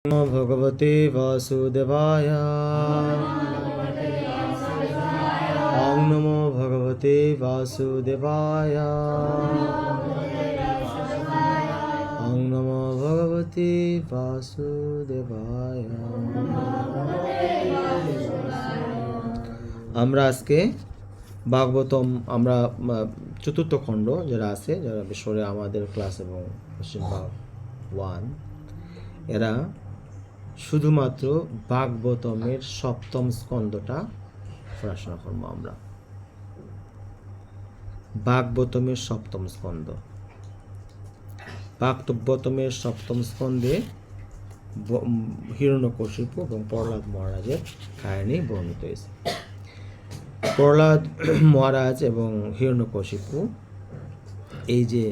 नमो भगवते वासुदेवाय। ओम नमो भगवते वासुदेवाय। ओम नमो भगवते वासुदेवाय। আমরা আজকে ভাগবতম আমরা চতুর্থ খণ্ড যারা আছে, যারা বিশেষ আমাদের ক্লাস এবং ভাগ 1, এরা শুধুমাত্র ভাগবতমের সপ্তম স্কন্ধটা পড়াশোনা করবো। আমরা ভাগবতমের সপ্তম স্কন্ধ, ভাগবতমের সপ্তম স্কন্ধে হিরণ্যকশিপু এবং প্রহ্লাদ মহারাজের কাহিনী বর্ণিত হয়েছে। প্রহ্লাদ মহারাজ এবং হিরণ্যকশিপু এই যে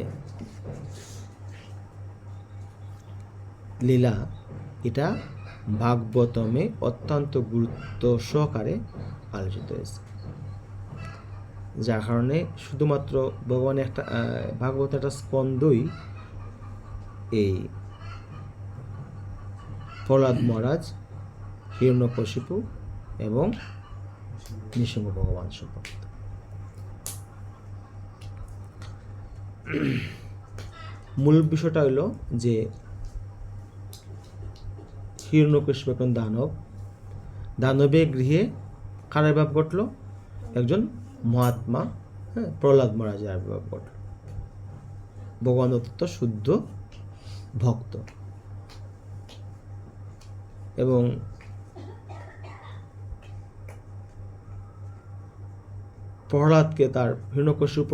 লীলা, এটা ভাগবতমে অত্যন্ত গুরুত্ব সহকারে আলোচিত হয়েছে, যার কারণে শুধুমাত্র ভগবানের একটা ভাগবত একটা স্কন্ধই এই প্রহ্লাদ মহারাজ, হিরণ্যকশিপু এবং নৃসিংহ ভগবান সম্পর্কিত। মূল বিষয়টা হলো যে হিরণ্যকশিপু একজন দানব, দানবের গৃহে কার আবির্ভাব ঘটল? একজন মহাত্মা, প্রহ্লাদ মহারাজের আবির্ভাব ঘটল। ভগবান অত্যন্ত শুদ্ধ ভক্ত এবং প্রহ্লাদকে তার হিরণ্যকশিপু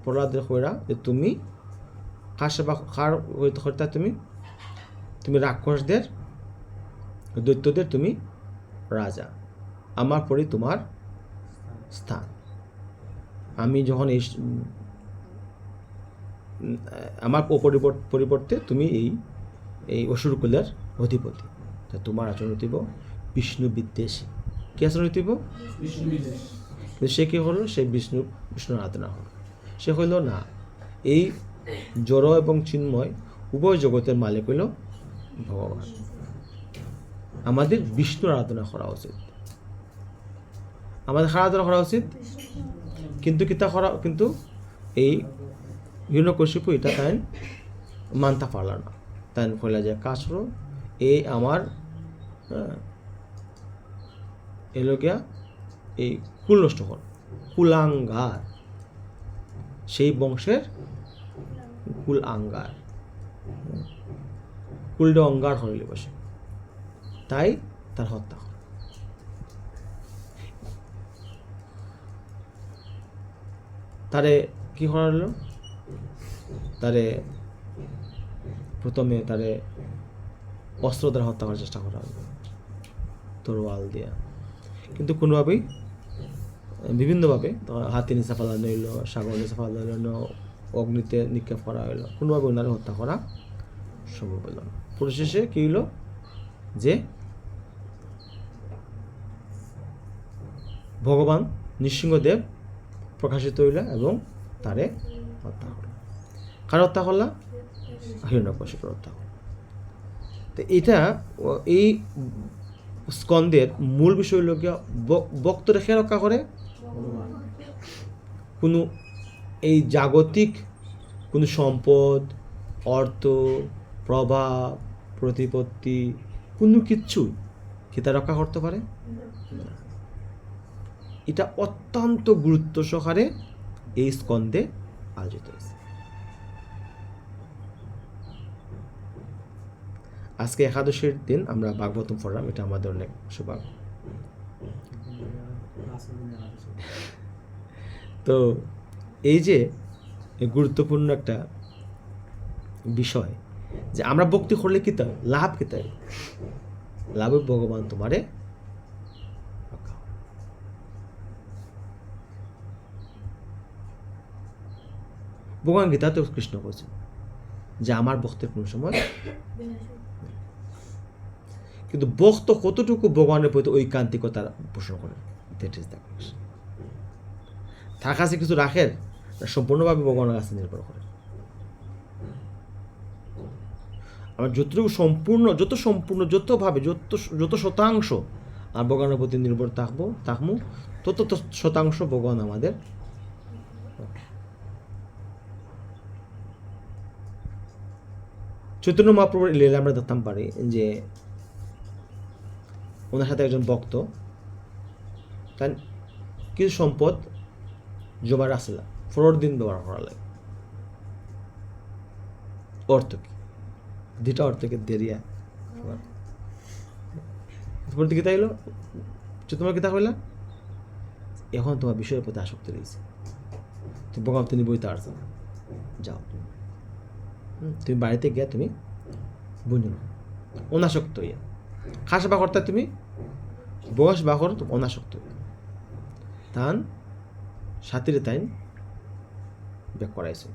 প্রহ্লাদের কইরা যে তুমি কার সেবা কার হইতে তুমি রাক্ষসদের দৈত্যদের তুমি রাজা, আমার পরে তোমার স্থান। আমি যখন আমার পরিবর্তে তুমি এই অসুরকুলের অধিপতি, তা তোমার আচরণ হইব বিষ্ণু বিদ্বেষী। কি আচরণ হইব? সে কি হলো? সে বিষ্ণুর আরাধনা হলো। সে হইল না, এই জড় এবং চিন্ময় উভয় জগতের মালিক হইল ভগবান, আমাদের বিষ্ণুর আরাধনা করা উচিত, আমাদের আরাধনা করা উচিত। কিন্তু এই হিরণ্যকশিপু এটা তাই মানতে পারল না। তাই কইলা যে কাজ করো, এই আমার এলোকিয়া এই কুল নষ্ট কর, কুলাঙ্গার, সেই বংশের কুল আঙ্গার, কুলটা অঙ্গার হইলে বসে, তাই তার হত্যা করে। তারে কি করা হলো? প্রথমে অস্ত্র দ্বারা হত্যা করার চেষ্টা করা হলো, তরোয়াল দিয়া, কিন্তু কোনোভাবেই বিভিন্নভাবে হাতে নিচে ফালানো হইলো, সাগর নিচে ফালানো হইলো, অগ্নিতে নিক্ষেপ করা হইলো, কোনোভাবে ওনারে হত্যা করা সম্ভব হইল না। পরিশেষে কি হইল যে ভগবান নৃসিংহদেব প্রকাশিত হইল এবং তারে হত্যা করল। কার হত্যা করলা? হিরণ্যকশিপুর হত্যা করল। তো এটা এই স্কন্ধের মূল বিষয় হইল গিয়া ভক্ত রেখে রক্ষা করে। কোনো এই জাগতিক কোনো সম্পদ, অর্থ, প্রভাব, প্রতিপত্তি কোনো কিচ্ছু কি তা রক্ষা করতে পারে? এটা অত্যন্ত গুরুত্ব সহকারে এই স্কন্ধে আয়োজিত হয়েছে। আজকে একাদশীর দিন আমরা ভাগবতম পড়লাম, এটা আমাদের অনেক সৌভাগ্য। তো এই যে গুরুত্বপূর্ণ একটা বিষয় যে আমরা ভক্তি করলে কি তাই লাভ, কি তাই লাভ ভগবান তোমারে রক্ষা। ভগবান গীতাতে কৃষ্ণ বলছেন যে আমার ভক্তের কোনো সময়, কিন্তু ভক্ত কতটুকু ভগবানের প্রতি ঐকান্তিকতা পোষণ করে, তার কাছে কিছু রাখেন, সম্পূর্ণভাবে ভগবানের কাছে নির্ভর করে। আমার যতটুকু সম্পূর্ণ যতভাবে যত শতাংশ আর ভগবানের প্রতি নির্ভর থাকবো তত শতাংশ ভগবান আমাদের চৈতন্য মহাপ্রভুর লীলা আমরা দেখতাম পারি যে ওনার সাথে একজন ভক্ত তার কিছু সম্পদ জমা রাখছিলাম 4 দিন ব্যবহার করা লাগে অর্থ কি 2টা অর্থকে দেরিয়া বলতে কি তাইলো তোমার কিতা কইলা এখন তোমার বিষয়ের প্রতি আসক্তি রয়েছে তুমি ভগবান তিনি বইতে আসছো না যাও তুমি বাড়িতে গিয়া তুমি বুঝো না অনাসক্ত হইয়া খাস বা করতে তুমি বয়স বা করো তুমি অনাসক্ত হইয়া তান সাথীরে তাইন ব্যাক করাইছে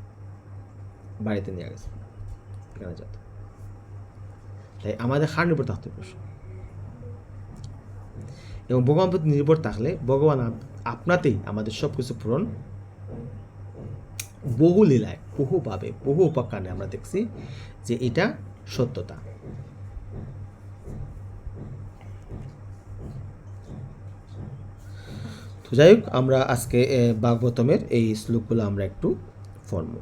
বাড়িতে নিয়ে গেছে এখানে যেত তাই আমাদের খার নির্ভর থাকতে প্রশ্ন এবং ভগবান প্রতি নির্ভর থাকলে ভগবান আপনাতেই আমাদের সব কিছু পূরণ বহু লীলায় বহুভাবে বহু উপাখ্যানে আমরা দেখছি যে এটা সত্যতা। তো যাই হোক আমরা আজকে ভাগবতমের এই শ্লোকগুলো আমরা একটু পড়ব।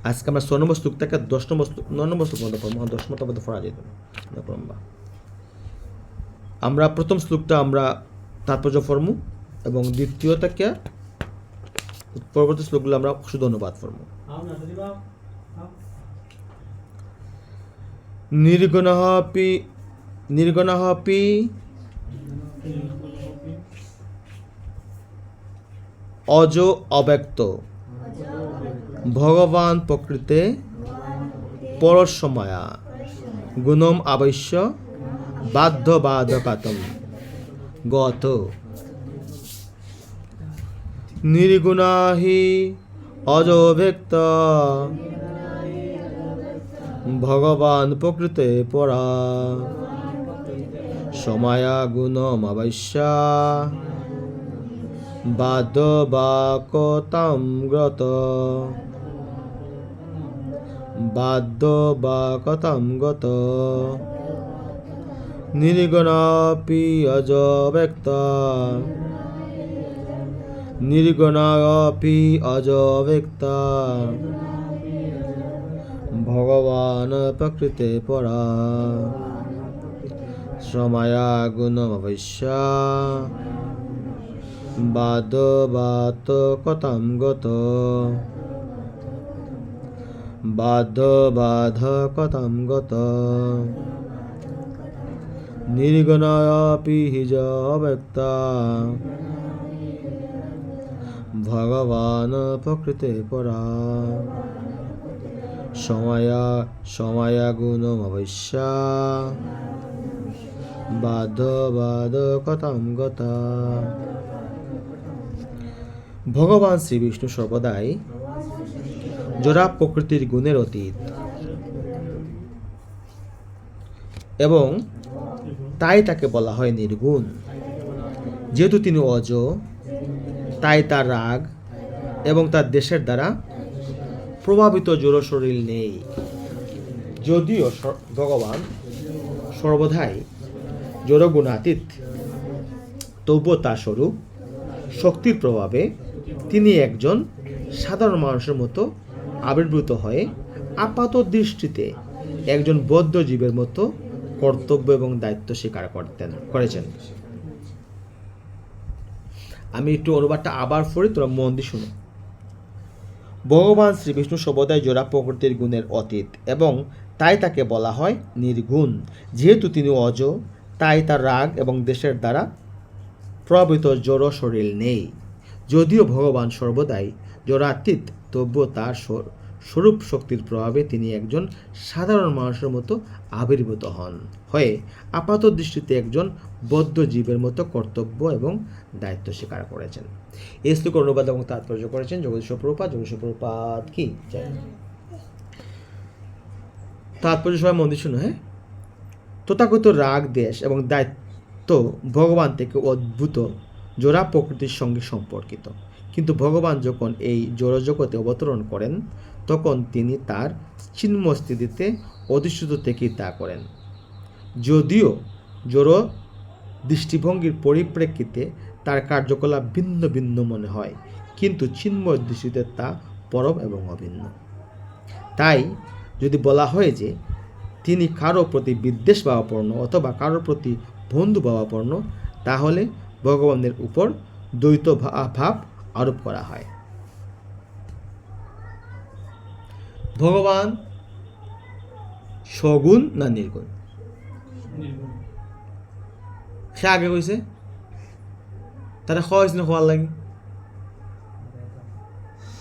আজকে আমরা 6 নম্বর শ্লোক থেকে 10 নম্বর 9 নম্বর শ্লোক পর্যন্ত পড়বো। 10 নম্বর পর্যন্ত পড়া যেত না। আমরা প্রথম শ্লোকটা আমরা তাৎপর্য পড়ব এবং দ্বিতীয় থেকে পরবর্তী শ্লোকগুলো আমরা শুধু অনুবাদ পড়ব। নির্গুণঃপি অজ অব্যক্ত ভগবান প্রকৃতে পরসময়া গুণম আবশ্য বাধ্যবাধকাতম গত নির্গুণা হি অজব্যক্ত ভগবান প্রকৃতে পরা সময়া গুণম আবশ্য বাধ্যবাধকতম গত নির্গুণাপি অজব্যক্ত ভগবান প্রকৃতে পরা সময়া গুণম অবশ্য বাধ্যবাধকতম গত নির্গুণাপি হি অব্যক্ত ভগবান প্রকৃতে পরা সময়া গুণম অবশ্য বাধ্যবাধকতম গত। ভগবান শ্রী বিষ্ণু সর্বদাই জড়া প্রকৃতির গুণের অতীত এবং তাই তাকে বলা হয় নির্গুণ। যেহেতু তিনি অজ, তাই তার রাগ এবং তার দেশের দ্বারা প্রভাবিত জড় শরীর নেই। যদিও ভগবান সর্বদাই জড়গুণাতীত, তবুও তার স্বরূপ শক্তির প্রভাবে তিনি একজন সাধারণ মানুষের মতো আবির্ভূত হয়ে আপাত দৃষ্টিতে একজন বদ্ধ জীবের মতো কর্তব্য এবং দায়িত্ব স্বীকার করেছেন। আমি একটু অনুবাদটা আবার পড়ি, তোরা মন দিয়ে শুনো। ভগবান শ্রী বিষ্ণু সর্বদাই জোড়া প্রকৃতির গুণের অতীত এবং তাই তাকে বলা হয় নির্গুণ। যেহেতু তিনি অজ, তাই তার রাগ এবং দেশের দ্বারা প্রভাবিত জড় শরীর নেই। যদিও ভগবান সর্বদাই জড়াতীত, তবুও তার স্বরূপ শক্তির প্রভাবে তিনি একজন সাধারণ মানুষের মতো আবির্ভূত হয়ে আপাত দৃষ্টিতে একজন বদ্ধ জীবের মতো কর্তব্য এবং দায়িত্ব স্বীকার করেছেন। এই শ্লোকের অনুবাদ এবং তাৎপর্য করেছেন জগদীশ্বর প্রভুপাদ কি চাই। তাৎপর্য সবাই মন দিয়ে শুনো। তথাগত রাগ, দেশ এবং দায়িত্ব ভগবান থেকে উদ্ভূত জোড়া প্রকৃতির সঙ্গে সম্পর্কিত। কিন্তু ভগবান যখন এই জড়জগতে অবতরণ করেন, তখন তিনি তার চিন্ময় স্থিতিতে অধিষ্ঠিত থেকেই তা করেন। যদিও জড় দৃষ্টিভঙ্গির পরিপ্রেক্ষিতে তার কার্যকলাপ ভিন্ন ভিন্ন মনে হয়, কিন্তু চিন্ময় দৃষ্টিতে তা পরম এবং অভিন্ন। তাই যদি বলা হয় যে তিনি কারো প্রতি বিদ্বেষ ভাবাপন্ন অথবা কারো প্রতি বন্ধু ভাবাপন্ন, তাহলে ভগবানের উপর দ্বৈত ভাব আরোপ করা হয়। ভগবান সগুণ না নির্গুণ? সে আগে কইছে, তারা খাওয়াইছে না খাওয়ার লাগে?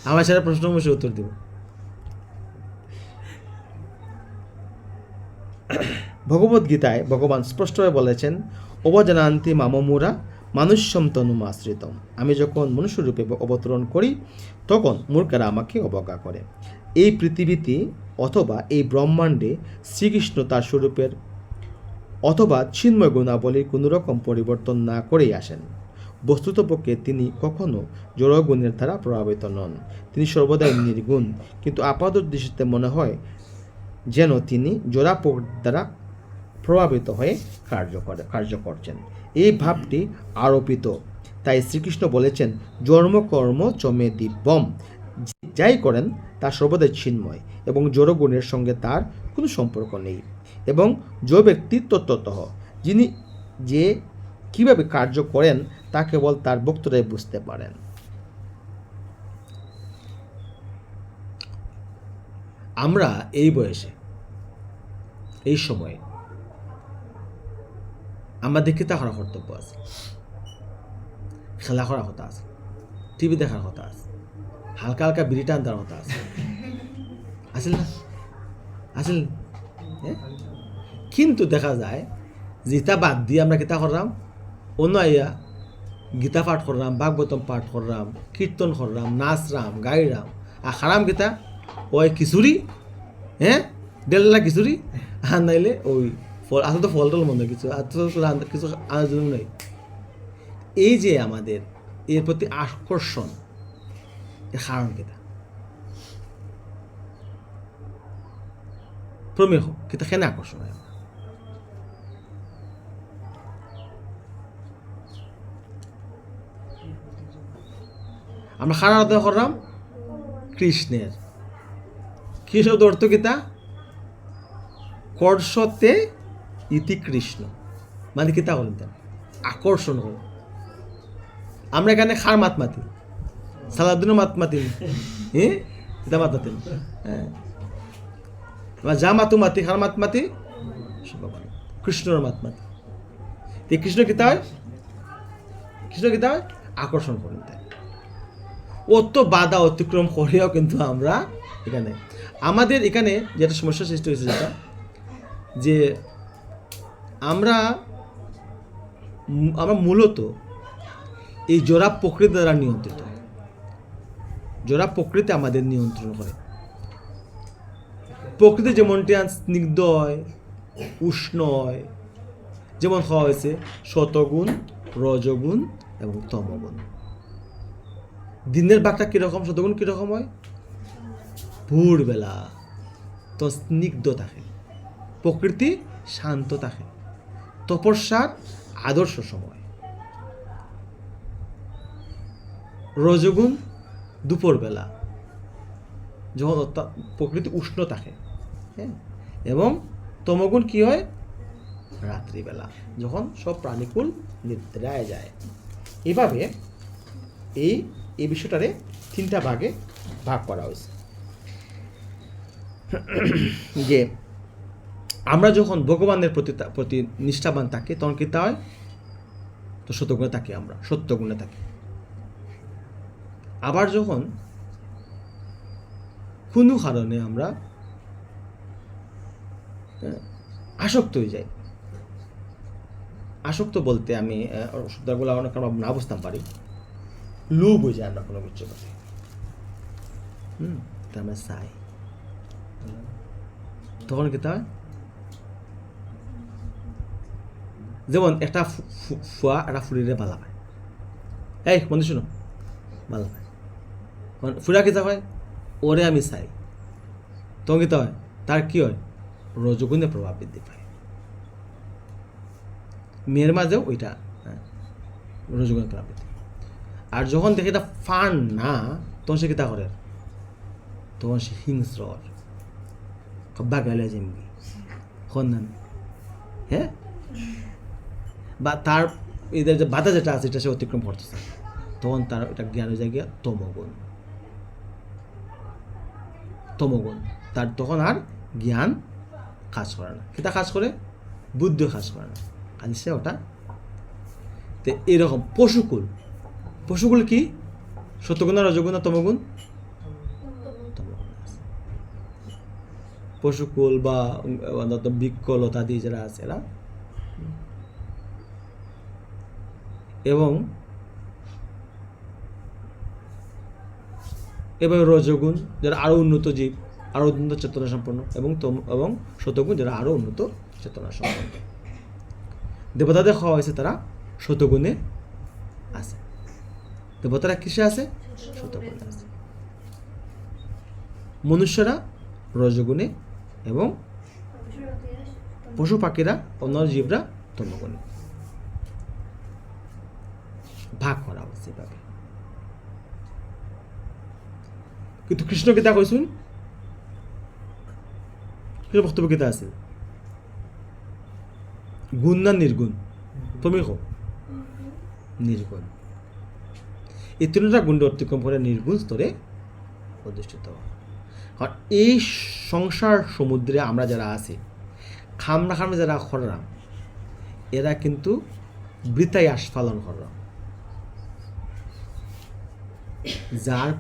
আমার সেটা প্রশ্ন অবশ্যই উত্তর দিব। ভগবদ্গীতায় ভগবান স্পষ্টভাবে বলেছেন, অবজানান্তি মামমুরা মানুষ্যম তনুমাশ্রিতম। আমি যখন মনুষ্যরূপে অবতরণ করি তখন মূর্খেরা আমাকে অবজ্ঞা করে। এই পৃথিবীতে অথবা এই ব্রহ্মাণ্ডে শ্রীকৃষ্ণ তার স্বরূপের অথবা চিন্ময় গুণাবলীর কোনো রকম পরিবর্তন না করেই আসেন। বস্তুতপক্ষে তিনি কখনো জড়গুণের দ্বারা প্রভাবিত নন। তিনি সর্বদাই নির্গুণ, কিন্তু আপাত দৃষ্টিতে মনে হয় যেন তিনি জড়া দ্বারা প্রভাবিত হয়ে কার্য করছেন। এই ভাবটি আরোপিত। তাই শ্রীকৃষ্ণ বলেছেন, জন্মকর্ম চমে দিব্যম। যাই করেন তা সর্বদাই চিন্ময় এবং জড়গুণের সঙ্গে তার কোনো সম্পর্ক নেই। এবং যে ব্যক্তি তত্ত্বতঃ যিনি যে কিভাবে কার্য করেন তা কেবল তার ভক্তরাই বুঝতে পারেন। আমরা এই বয়সে, এই সময়ে আমাদের কি তা করার কর্তব্য আছে? খেলা করার কথা আছে, টিভি দেখার কথা আছে, হালকা হালকা বিড়ি টান দেওয়ার কথা আছে, আসেন না? আসেন? কিন্তু দেখা যায় যেটা বাদ দিয়ে আমরা কিতা করলাম, অন্য আইয়া গীতা পাঠ করলাম, ভাগবতম পাঠ করলাম, কীর্তন করলাম, নাচরাম, গাইরাম, আর খারাম গীতা ওই খিচুড়ি, ডেলা খিচুড়ি, আর নাইলে ওই ফল, আসলে তো ফল টল মনে কিছু কিছু আনার জন্য নেই। এই যে আমাদের এর প্রতি আকর্ষণ, এর কারণ কিতা? প্রমেহ কিতা কেন আকর্ষণ হয়? আমরা খারাপ আরাধনা করলাম কৃষ্ণের। কৃষ্ণ অর্থ কিতা? কর্ষতে ইতি কৃষ্ণ, মানে কিতা বলেন তা আকর্ষণ হল। আমরা এখানে খার মাত মাতি, সালাদিনও মাত মাতি, কিতা মাত মাতি, যা মাতু মাতি, খার মাত মাতি, কৃষ্ণর মাত মাতি। কৃষ্ণ কিতা হয়? কৃষ্ণ কিতা হয়? আকর্ষণ করেন। তাই অত বাধা অতিক্রম করেও কিন্তু আমরা এখানে, আমাদের এখানে যেটা সমস্যা সৃষ্টি হয়েছে, যেটা যে আমরা মূলত এই জোড়া প্রকৃতি দ্বারা নিয়ন্ত্রিত। জোড়া প্রকৃতি আমাদের নিয়ন্ত্রণ করে। প্রকৃতি যেমনটি স্নিগ্ধ হয়, উষ্ণ হয়, যেমন হওয়া হয়েছে শতগুণ, রজগুণ এবং তমগুণ। দিনের বাঘটা কীরকম, শতগুণ কীরকম হয়? ভোরবেলা তো স্নিগ্ধ থাকে, প্রকৃতি শান্ত থাকে, তপস্যার আদর্শ সময়। রজগুণ দুপুরবেলা, যখন প্রকৃতি উষ্ণ থাকে, এবং তমগুণ কি হয়? রাত্রিবেলা, যখন সব প্রাণীকুল নিদ্রায় যায়। এভাবে এই বিষয়টারে 3টা ভাগে ভাগ করা হয়েছে। যে আমরা যখন ভগবানের প্রতি নিষ্ঠাবান থাকি, তখন কি তা হয়? তো সত্যগুণে থাকি, আমরা সত্যগুণে থাকি। আবার যখন কোনো কারণে আমরা আসক্ত হয়ে যাই, আসক্ত বলতে আমি শব্দগুলো অনেক না বুঝতাম পারি, লোভ হয়ে যায় আমরা কোনো কিছু করতে, তা আমরা চাই, তখন কি তা হয়? যেমন একটা ফুয়া একটা ফুলিরে বালা পায়, এই বন্ধু শুনো, বালা পায়, ফুরা কি তা হয়? ওরে আমি চাই, তখন কি হয়, তার কি হয়, রজগুণের প্রভাব বৃদ্ধি পায়। মেয়ের মাঝেও ওইটা রজগুণের প্রভাব বৃদ্ধি। আর যখন দেখে এটা ফান না, তখন সে কিতা করে, তখন সে হিংস্র বাগালে যেমনি হন, হ্যাঁ, বা তার এদের যে বাধা যেটা আছে এটা সে অতিক্রম করতেছে, তখন তার এটা জ্ঞান হয়ে যায় গিয়া তমগুণ। তার তখন আর জ্ঞান কাজ করে না, কিতা কাজ করে, বুদ্ধিও কাজ করে না, খালি সে ওটা। তো এরকম পশুকুল কি, সত্যগুণ আর রজগুণ আর তমগুণ? পশুকুল বা বৃক্ষ লতাদি যারা আছে এরা, এবং এবার রজগুণ যারা আরো উন্নত জীব, আরো উন্নত চেতনা সম্পন্ন, এবং শতগুণ যারা আরো উন্নত চেতনা সম্পন্ন। দেবতাদের খাওয়া হয়েছে তারা শতগুণে আছে, দেবতারা কিসে আছে, শতগুণে আছে। মনুষ্যরা রজগুণে এবং পশু পাখিরা, অন্য জীবরা তমগুণে। ভাগ করা হচ্ছে এভাবে। কিন্তু কৃষ্ণ গীতা কইসুন, বক্তব্য গীতা আছে, গুণ না নির্গুণ, তুমি কো নির্গুণ। এই তিনটা গুণ অতিক্রম করে নির্গুণ স্তরে অধিষ্ঠিত হয়। আর এই সংসার সমুদ্রে আমরা যারা আছি, খামরা যারা খররাম, এরা কিন্তু বৃথায় আস্ফালন খররাম, যার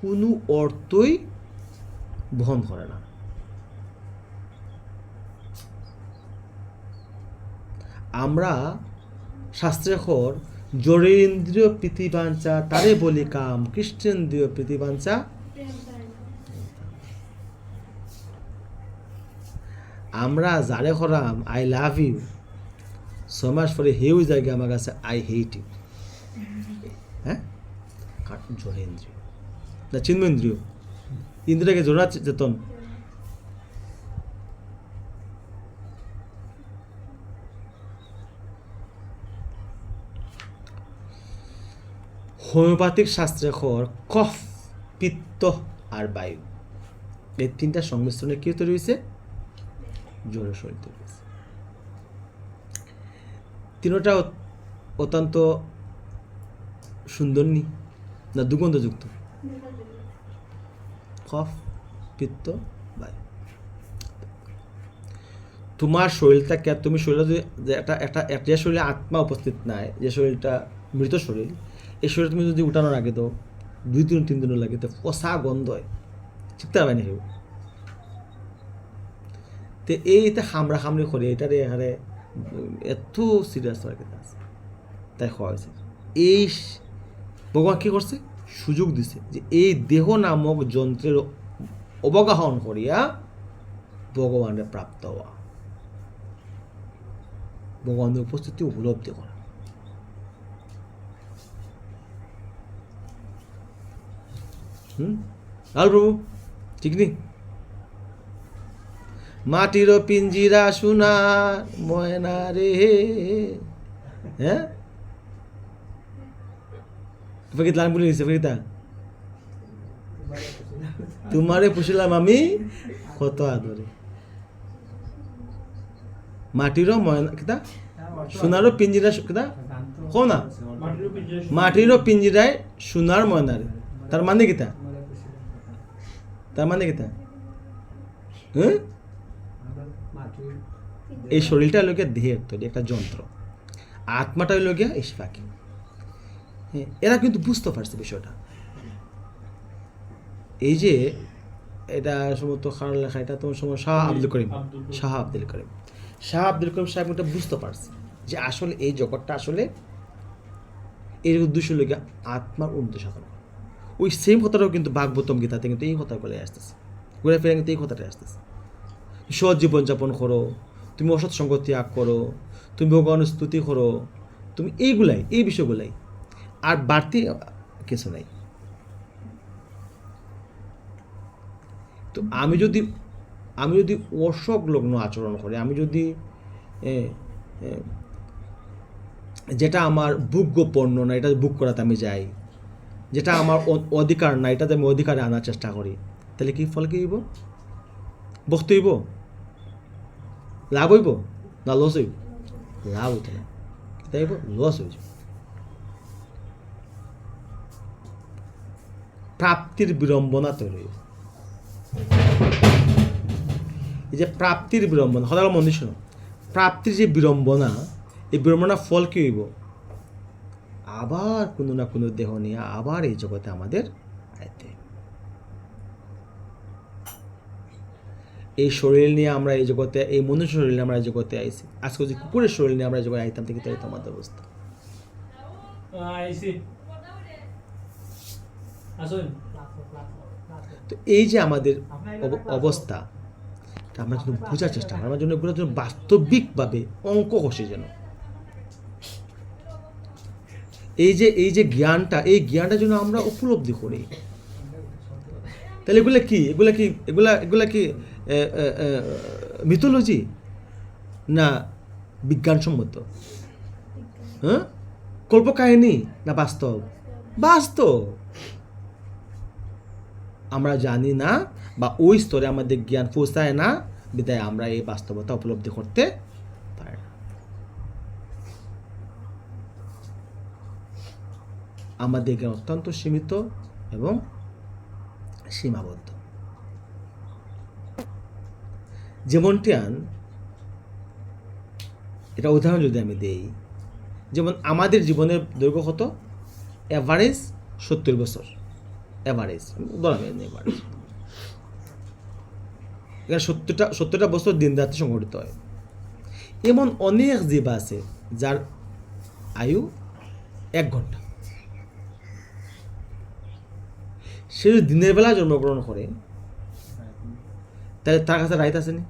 কোনো অর্থই বহন করে না। আমরা শাস্ত্রে খর জড়েন্দ্রিয় প্রীতিবাঞ্ছা তারে বলি কাম, কৃষ্ণেন্দ্রিয় প্রীতিবাঞ্ছা। আমরা যারে খরাম আই লাভ ইউ, 6 মাস পরে হেউ জায়গা আমার কাছে আই হেট ইউ। হ্যাঁ, জড়েন্দ্রিয় না চিন্মেন্দ্রিয়, ইন্দ্রিয়কে জোড়া চেতন। হোমিওপ্যাথিক শাস্ত্রে খর কফ, পিত্ত আর বায়ু, এই তিনটা সংমিশ্রণে কি তৈরি হয়েছে, জড় শরীর তৈরি হয়েছে। তিনটা অত্যন্ত সুন্দর নি না দুর্গন্ধযুক্ত, কফ, পিত্ত, বায়ু। তোমার শরীরটা কে, তুমি শরীরে যে একটা শরীরে আত্মা উপস্থিত নাই, যে শরীরটা মৃত শরীর, এই শরীর তুমি যদি উঠানোর আগে তো 2-3 দিন লাগে, তো পচা গন্ধ হয়, চিকতে পাবে না কেউ। তো এইটা খামড়ি করে এটারে এখানে এত সিরিয়াস হয় কেটে আছে, তাই খাওয়া হয়েছে। এই ভগবান কী করছে, সুযোগ দিছে যে এই দেহ নামক যন্ত্রের অবগাহন করিয়া ভগবানের প্রাপ্ত হওয়া, ভগবানের উপস্থিতি উপলব্ধি করা। আর প্রভু ঠিক নেই, মাটির পিঞ্জিরা সোনার ময়না রে, হ্যাঁ ফকির লান বলে দিচ্ছে, ফকিতা তোমারে পুষিলাম আমি কত আদরে, মাটিরও ময়না কিতা, সোনারও পিঞ্জিরা কিতা কো না, মাটিরও পিঞ্জিরায় সোনার ময়না রে, তার মানে কিতা, তার মানে কিতা, হ্যাঁ, এই শরীরটা হলো গিয়ে দেহের তৈরি একটা যন্ত্র, আত্মাটা হলো গিয়া এই পাখি। হ্যাঁ, এরা কিন্তু বুঝতে পারছে বিষয়টা। এই যে এটা সমস্ত খারাপ লেখা, এটা তোমার সময় শাহ আব্দুল করিম সাহেব এটা বুঝতে পারছে যে আসলে এই জগৎটা আসলে এর উদ্দেশ্য হলো গিয়া আত্মার উদ্দেশ্য করা। ওই সেম কথাটাও কিন্তু ভাগবতম গীতাতে কিন্তু এই কথা বলে আসতেছে, ঘুরে ফিরে কিন্তু এই কথাটাই আসতেছে। সৎ জীবনযাপন করো, তুমি অসৎ সঙ্গ ত্যাগ করো, তুমি ভগবানের স্তুতি করো, তুমি এইগুলাই, এই বিষয়গুলাই, আর বাড়তি কিছু নাই। তো আমি যদি অসংলগ্ন আচরণ করি, আমি যদি যেটা আমার ভোগ্যপণ্য না এটা বুক করাতে আমি যাই, যেটা আমার অধিকার না এটাতে আমি অধিকারে আনার চেষ্টা করি, তাহলে কি ফল কি হইব? বক্ত হইব? লাভ হইব না লস হইব? লাভ হইতে না, কিতা হইব? লস হয়ে যাব। প্রাপ্তির বিড়ম্বনা তৈরি হইব। এই যে প্রাপ্তির বিড়ম্বনা, সদায় মন দিয়ে শোনো, প্রাপ্তির যে বিড়ম্বনা, এই বিড়ম্বনার ফল কি হইব? আবার কোনো না কোনো দেহ নিয়ে আবার এই জগতে আমাদের আইতে। এই শরীর নিয়ে আমরা এই জগতে, এই মনুষ্য শরীর নিয়ে আমরা এই জগতে আইছি। আজকে যদি কুকুরের শরীর নিয়ে আমরা এই জগতে আইতাম থেকে তাই তোমাদের অবস্থা। তো এই যে আমাদের অবস্থা, আমরা যেন বোঝার চেষ্টা করি, আমার জন্য এগুলোর জন্য বাস্তবিকভাবে অঙ্ক কষে যেন এই যে জ্ঞানটা, এই জ্ঞানটা যেন আমরা উপলব্ধি করি। তাহলে এগুলা কি মিথোলজি না বিজ্ঞানসম্মত? হ্যাঁ, কল্পকাহিনী না বাস্তব? বাস্তব। আমরা জানি না বা ওই স্তরে আমাদের জ্ঞান পৌঁছায় না, বিদায় আমরা এই বাস্তবতা উপলব্ধি করতে পারি না। আমাদের জ্ঞান অত্যন্ত সীমিত এবং সীমাবদ্ধ। যেমনটি এটা উদাহরণ যদি আমি দেই, যেমন আমাদের জীবনের দৈর্ঘ্য কত? অ্যাভারেজ 70 বছর। অ্যাভারেজ বলা হয় অ্যাভারেজ। এখানে 70টা বছর দিন রাত্রি সংঘটিত হয়। এমন অনেক জীব আছে যার আয়ু 1 ঘন্টা। সে যদি দিনের বেলা জন্মগ্রহণ করে তাহলে তার কাছে রাইত আসেনি?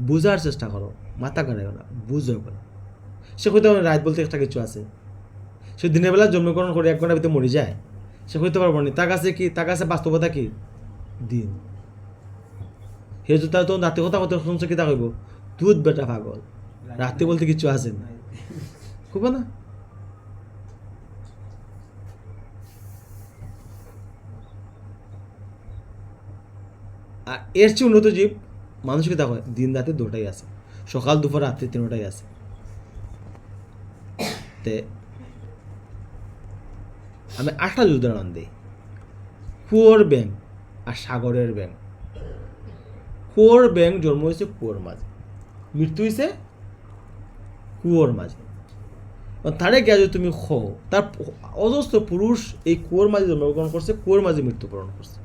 বুঝার চেষ্টা করো, মাথা গাড়াইও না, বুঝো না। সে হয়তো রাত বলতে একটা কিছু আছে। সে দিনের বেলা জন্মগ্রহণ করে 1 ঘন্টার ভিতরে মরে যায়, সে হইতে পারবো না। তার কাছে বাস্তবতা কি? দিন। সে যদি তার তো রাতে কথা শুনছে কি তা কইব? দুধ বেটা পাগল, রাতে বলতে কিছু আছে না, খুব না। আর এর চেয়ে উন্নত জীব মানুষকে দেখো, দিন রাতে 2টাই আছে, সকাল দুপুর রাত্রি 3টাই আছে। তে আমি 8টা উদাহরণ দিই। কুয়োর ব্যাঙ আর সাগরের ব্যাঙ। কুয়োর ব্যাঙ জন্ম হয়েছে কুয়োর মাঝে, মৃত্যু হয়েছে কুয়োর মাঝে। তারে গিয়া যদি তুমি তার অজস্র পুরুষ এই কুয়োর মাঝে জন্মগ্রহণ করছে, কুয়োর মাঝে মৃত্যুবরণ করছে।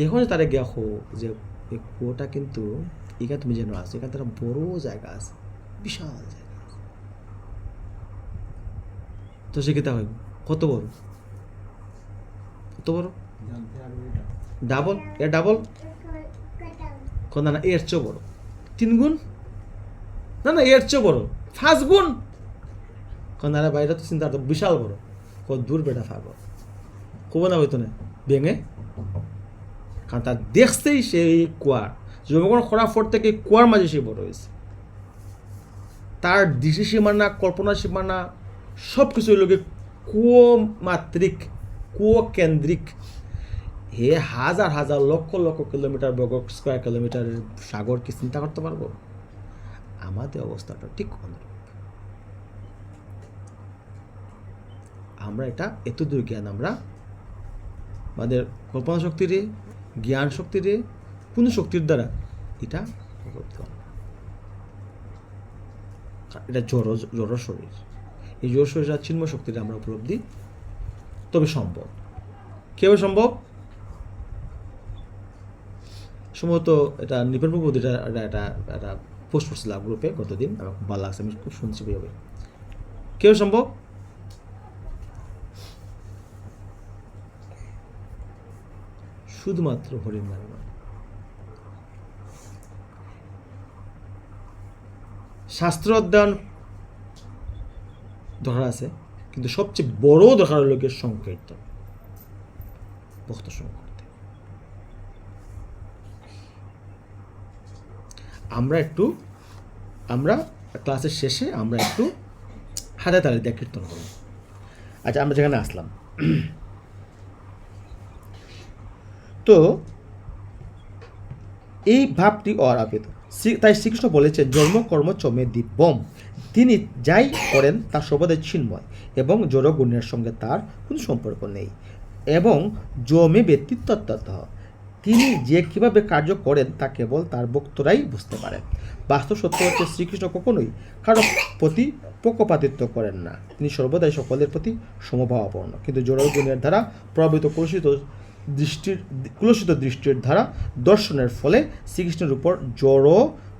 এখন তারা গিয়া যে এই কুয়োটা কিন্তু এখানে তুমি যেন আসো, এখানে তারা বড় জায়গা আছে, বিশাল জায়গা আছে। তো সে কিতা হইব? কত বড়? কত বড়? ডাবল। ডাবল না, এর চেয়েও বড়। 3 গুণ? না, এর চেয়েও বড় 5 গুণ। কন্যারা বাইরে তো চিন্তা করতো বিশাল বড়। কত দূর বেটা পাগল, কব না হইতো না ভেঙে। কারণ তার দেখছেই সেই কুয়ার জন্মগ্রহণ করার পর থেকে কুয়ার মাঝে সে বড় হয়েছে। তার দৃষ্টি সীমানা, কল্পনা সীমানা সব কিছু লোকে কুয়ো মাত্রিক, কুয়ো কেন্দ্রিক। হে হাজার হাজার লক্ষ লক্ষ কিলোমিটার বর্গ স্কোয়ার কিলোমিটারের সাগর কি চিন্তা করতে পারবো? আমাদের অবস্থাটা ঠিক অনুরূপ। আমরা এটা এতদূর জ্ঞান আমরা আমাদের কল্পনা শক্তিরে, জ্ঞান শক্তিরে, কোন শক্তির দ্বারা এটা উপলব্ধি হয়। এটা জড় শরীর। এই জড় শরীর আর চিন্ময় শক্তিটা আমরা উপলব্ধি তবে সম্ভব। কেউ সম্ভব? সম্ভবত এটা নিপেন প্রভু এটা পোস্ট করছিলাম গ্রুপে গতদিন, আমার খুব ভালো লাগছে, আমি খুব শুনছি ভাবে। কেউ সম্ভব? শুধুমাত্র হরিণ নামে নয়। শাস্ত্র অধ্যয়ন দরকার আছে, কিন্তু সবচেয়ে বড় দরকার হলো সংকীর্তন, ভক্ত সংঘ করতে। আমরা ক্লাসের শেষে আমরা একটু হাতে তালি দিয়ে কীর্তন করব। আচ্ছা, আমরা যেখানে আসলাম, তো এই ভাবটি অরাপিত। তাই শ্রীকৃষ্ণ বলেছেন, জন্ম কর্ম চমে দিব্যম, তিনি যাই করেন তা সর্বদাই চিন্ময় এবং জড় গুণের সঙ্গে তার কোনো সম্পর্ক নেই এবং জমে ব্যক্তিত্ব, তিনি যে কীভাবে কার্য করেন তা কেবল তার ভক্তরাই বুঝতে পারেন। বাস্তব সত্য হচ্ছে, শ্রীকৃষ্ণ কখনোই কারো প্রতি পক্ষপাতিত্ব করেন না, তিনি সর্বদাই সকলের প্রতি সমভাবাপন্ন। কিন্তু জড় গুণের দ্বারা প্রভাবিত কুলসিত দৃষ্টির দ্বারা দর্শনের ফলে শ্রীকৃষ্ণের উপর জড়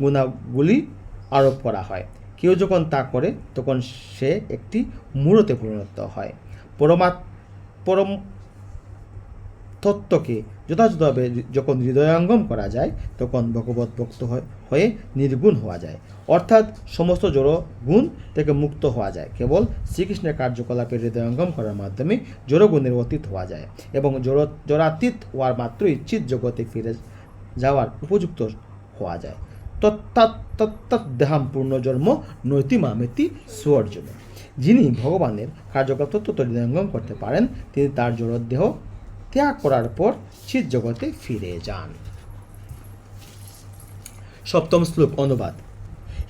গুণাগুলি আরোপ করা হয়। কেউ যখন তা করে তখন সে একটি মূঢ়তে পরিণত হয়। পরম তত্ত্বকে যথাযথভাবে যখন হৃদয়ঙ্গম করা যায় তখন ভগবত ভক্ত হয়ে নির্গুণ হওয়া যায়, অর্থাৎ সমস্ত জড় গুণ থেকে মুক্ত হওয়া যায়। কেবল শ্রীকৃষ্ণের কার্যকলাপের হৃদয়ঙ্গম করার মাধ্যমে জড়গুণের অতীত হওয়া যায় এবং জড়াতীত হওয়ার মাত্রই চিৎ জগতে ফিরে যাওয়ার উপযুক্ত হওয়া যায়। তত্ত্বাদেহাম পূর্ণজন্ম নৈতি মামেতি সুঅর্জুন। যিনি ভগবানের কার্যকলাপ তত্ত্ব হৃদয়ঙ্গম করতে পারেন, তিনি তার জড়দেহ ত্যাগ করার পর চিৎ জগতে ফিরে যান। সপ্তম শ্লোক অনুবাদ।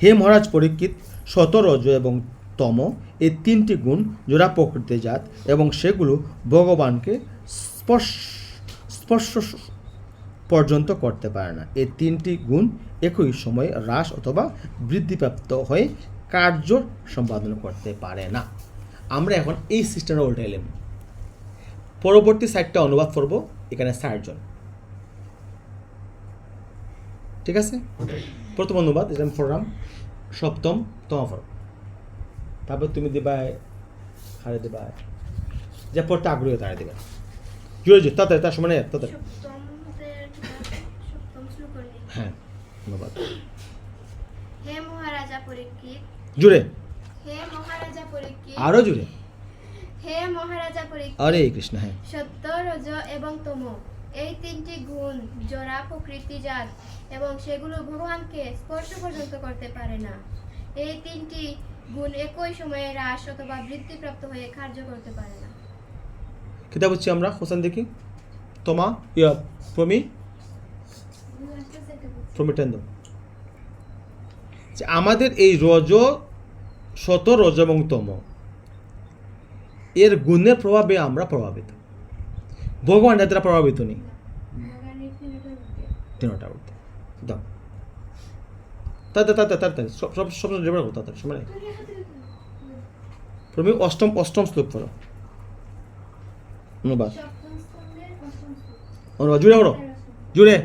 হে মহারাজ পরীক্ষিত, সত, রজ এবং তম এই তিনটি গুণ জোড়া প্রকৃতিজাত এবং সেগুলো ভগবানকে স্পর্শ পর্যন্ত করতে পারে না। এই তিনটি গুণ একই সময়ে হ্রাস অথবা বৃদ্ধিপ্রাপ্ত হয়ে কার্য সম্পাদন করতে পারে না। আমরা এখন এই সিস্টেমটা উল্টাইলাম। পরবর্তী সাইডটা অনুবাদ করব, এখানে 60 জন, ঠিক আছে? প্রথম অনুবাদ এটা আমি পড়লাম, সপ্তম তোমা পড়ব, তারপর তুমি দিবা হারে দিবা, যে পড়তে আগ্রহী তারা দিবা, জুড়ে জুড়ে তাড়াতাড়ি, তার সময় নেই তাড়াতাড়ি। হ্যাঁ, অনুবাদ। হে মহারাজা পরীক্ষিত, জুড়ে, হে মহারাজা পরীক্ষিত, আরো জুড়ে, হে মহারাজা পরীক্ষিত, হরে কৃষ্ণ। হ্যাঁ, সত্য, রজ এবং তম এই তিনটি গুণ জড়া প্রকৃতিজাত এবং সেগুলো ভগবানকে স্পর্শ পর্যন্ত করতে পারে না। এই তিনটি গুণ একই সময়ে হ্রাস অথবা বৃদ্ধিপ্রাপ্ত হয়ে কার্য করতে পারে না। কিতাব হচ্ছে আমরা হোসেন দেখি তোমা প্রমিটেন্দ, আমাদের এই রজ, শত, রজ এবং তম এর গুণের প্রভাবে আমরা প্রভাবিত, ভগবান দ্বারা প্রভাবিত নেই। তিনটা উঠতে দাও তাড়াতাড়ি সব তাড়াতাড়ি সময়। প্রমি অষ্টম শ্লোক পড়ো, অনুবাদ জুড়ে পড়ো, জুড়ে।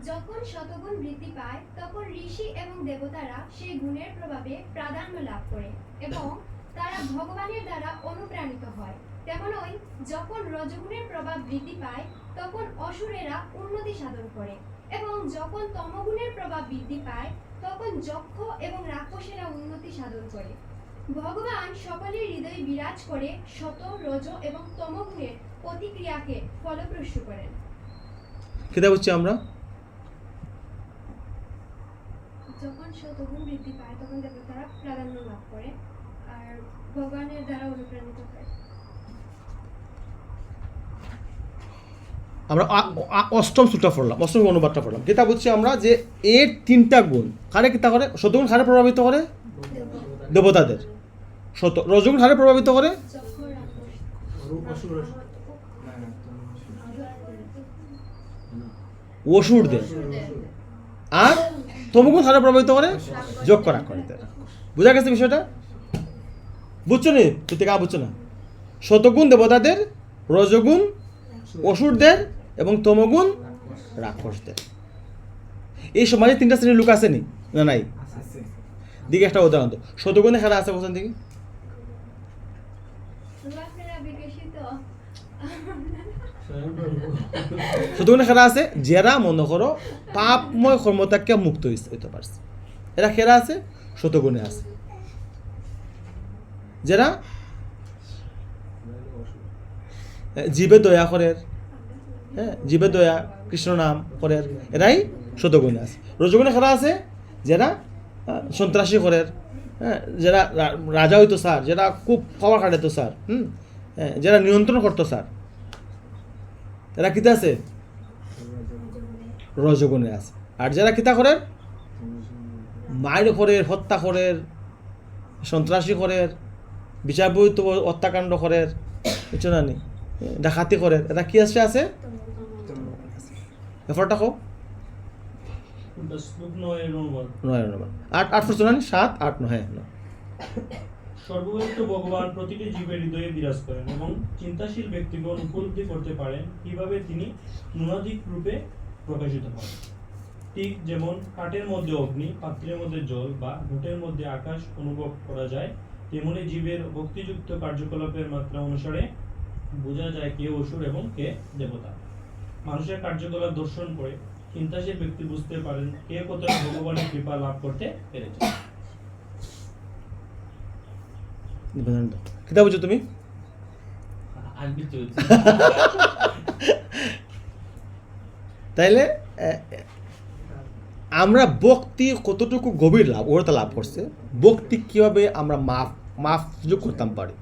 যখন শতগুণ বৃদ্ধি পায় তখন ঋষি এবং দেবতারা সেই গুণের প্রভাবে প্রাধান্য লাভ করে এবং তারা ভগবানের দ্বারা অনুপ্রাণিত হয়। তেমনই যখন রজগুণের প্রভাব বৃদ্ধি পায় তখন অসুরেরা উন্নতি সাধন করে এবং যখন তমগুণের প্রভাব বৃদ্ধি পায় তখন যক্ষ এবং রাক্ষসেরা উন্নতি সাধন করে। ভগবান সকলের হৃদয়ে বিরাজ করে শত, রজ এবং তমগুণের প্রতিক্রিয়াকে ফলপ্রসূ করেন। কিতাব হচ্ছে আমরা যখন শতগুণ বৃদ্ধি পায় তখন দেবতারা প্রাধান্য লাভ করে আর ভগবানের দ্বারা অনুপ্রাণিত হয়। আমরা অষ্টম শ্লোকটা পড়লাম, অষ্টম অনুবাদটা পড়লাম। কিতাব হচ্ছে আমরা যে এর তিনটা গুণ কারে কিতা করে, শতগুণ কারে প্রভাবিত করে, দেবতাদের। রজগুণ কারে প্রভাবিত করে, অসুরদের। আর তমগুণ কারে প্রভাবিত করে, যোগ করা করে। বুঝা গেছে বিষয়টা? বুঝছো নি? তুই থেকে বুঝছো না? শতগুণ দেবতাদের, রজগুণ অসুরদের এবং তমগুণ রাক্ষসদের। এই সমাজে তিনটা শ্রেণীর লোক আছে নি না নাই? দিকে একটা উদাহরণ তো, শতগুণে খেলা আছে বলছেন দেখি। শতগুণে খেলা আছে যারা মনে করো পাপময় কর্মত্যাগকে মুক্ত হইতে পারছে, এরা খেলা আছে। শতগুণে আছে যারা জীবে দয়া করে, হ্যাঁ, জীবে দয়া কৃষ্ণ নাম করে, এরাই শতগুণে আছে। রজগুণে খেলা আছে যারা সন্ত্রাসী করে, হ্যাঁ, যারা রাজা হইতো স্যার, যারা খুব পাওয়ার কাটাইতো স্যার, হ্যাঁ, যারা নিয়ন্ত্রণ করতো স্যার, এরা কিতা আছে? রজগুণে আছে। আর যারা কিতা করে? মায়ের করে, হত্যা করে, সন্ত্রাসী করে, বিচার বহির্ভূত হত্যাকাণ্ড করে, কিছু না নেই, ডাকাতি করে, এরা কি আছে? আছে ব্যাপারটা হোক নয় অনুমান 8 প্রশ্ন না 7 8 9 হ্যাঁ। সর্বব্যাপ্ত ভগবান প্রতিটি জীবের হৃদয়ে বিরাজ করেন এবং চিন্তাশীল ব্যক্তিগণ উপলব্ধি করতে পারেন কিভাবে তিনি ন্যূনাধিক রূপে প্রকাশিত হন। ঠিক যেমন কাঠের মধ্যে অগ্নি, পাত্রের মধ্যে জল বা ঘটের মধ্যে আকাশ অনুভব করা যায়, তেমনি জীবের ভক্তিযুক্ত কার্যকলাপের মাত্রা অনুসারে বোঝা যায় কে অসুর এবং কে দেবতা। মানুষের কার্যকলাপ দর্শন করে চিন্তাশীল ব্যক্তি বুঝতে পারেন কে কতটা ভগবানের কৃপা লাভ করতে পেরেছে। কিতা বুঝছো তুমি? তাইলে আমরা ভক্তি কতটুকু গভীর লাভ ওরা লাভ করছে, ভক্তি কিভাবে আমরা মাফ যোগ করতাম পারি,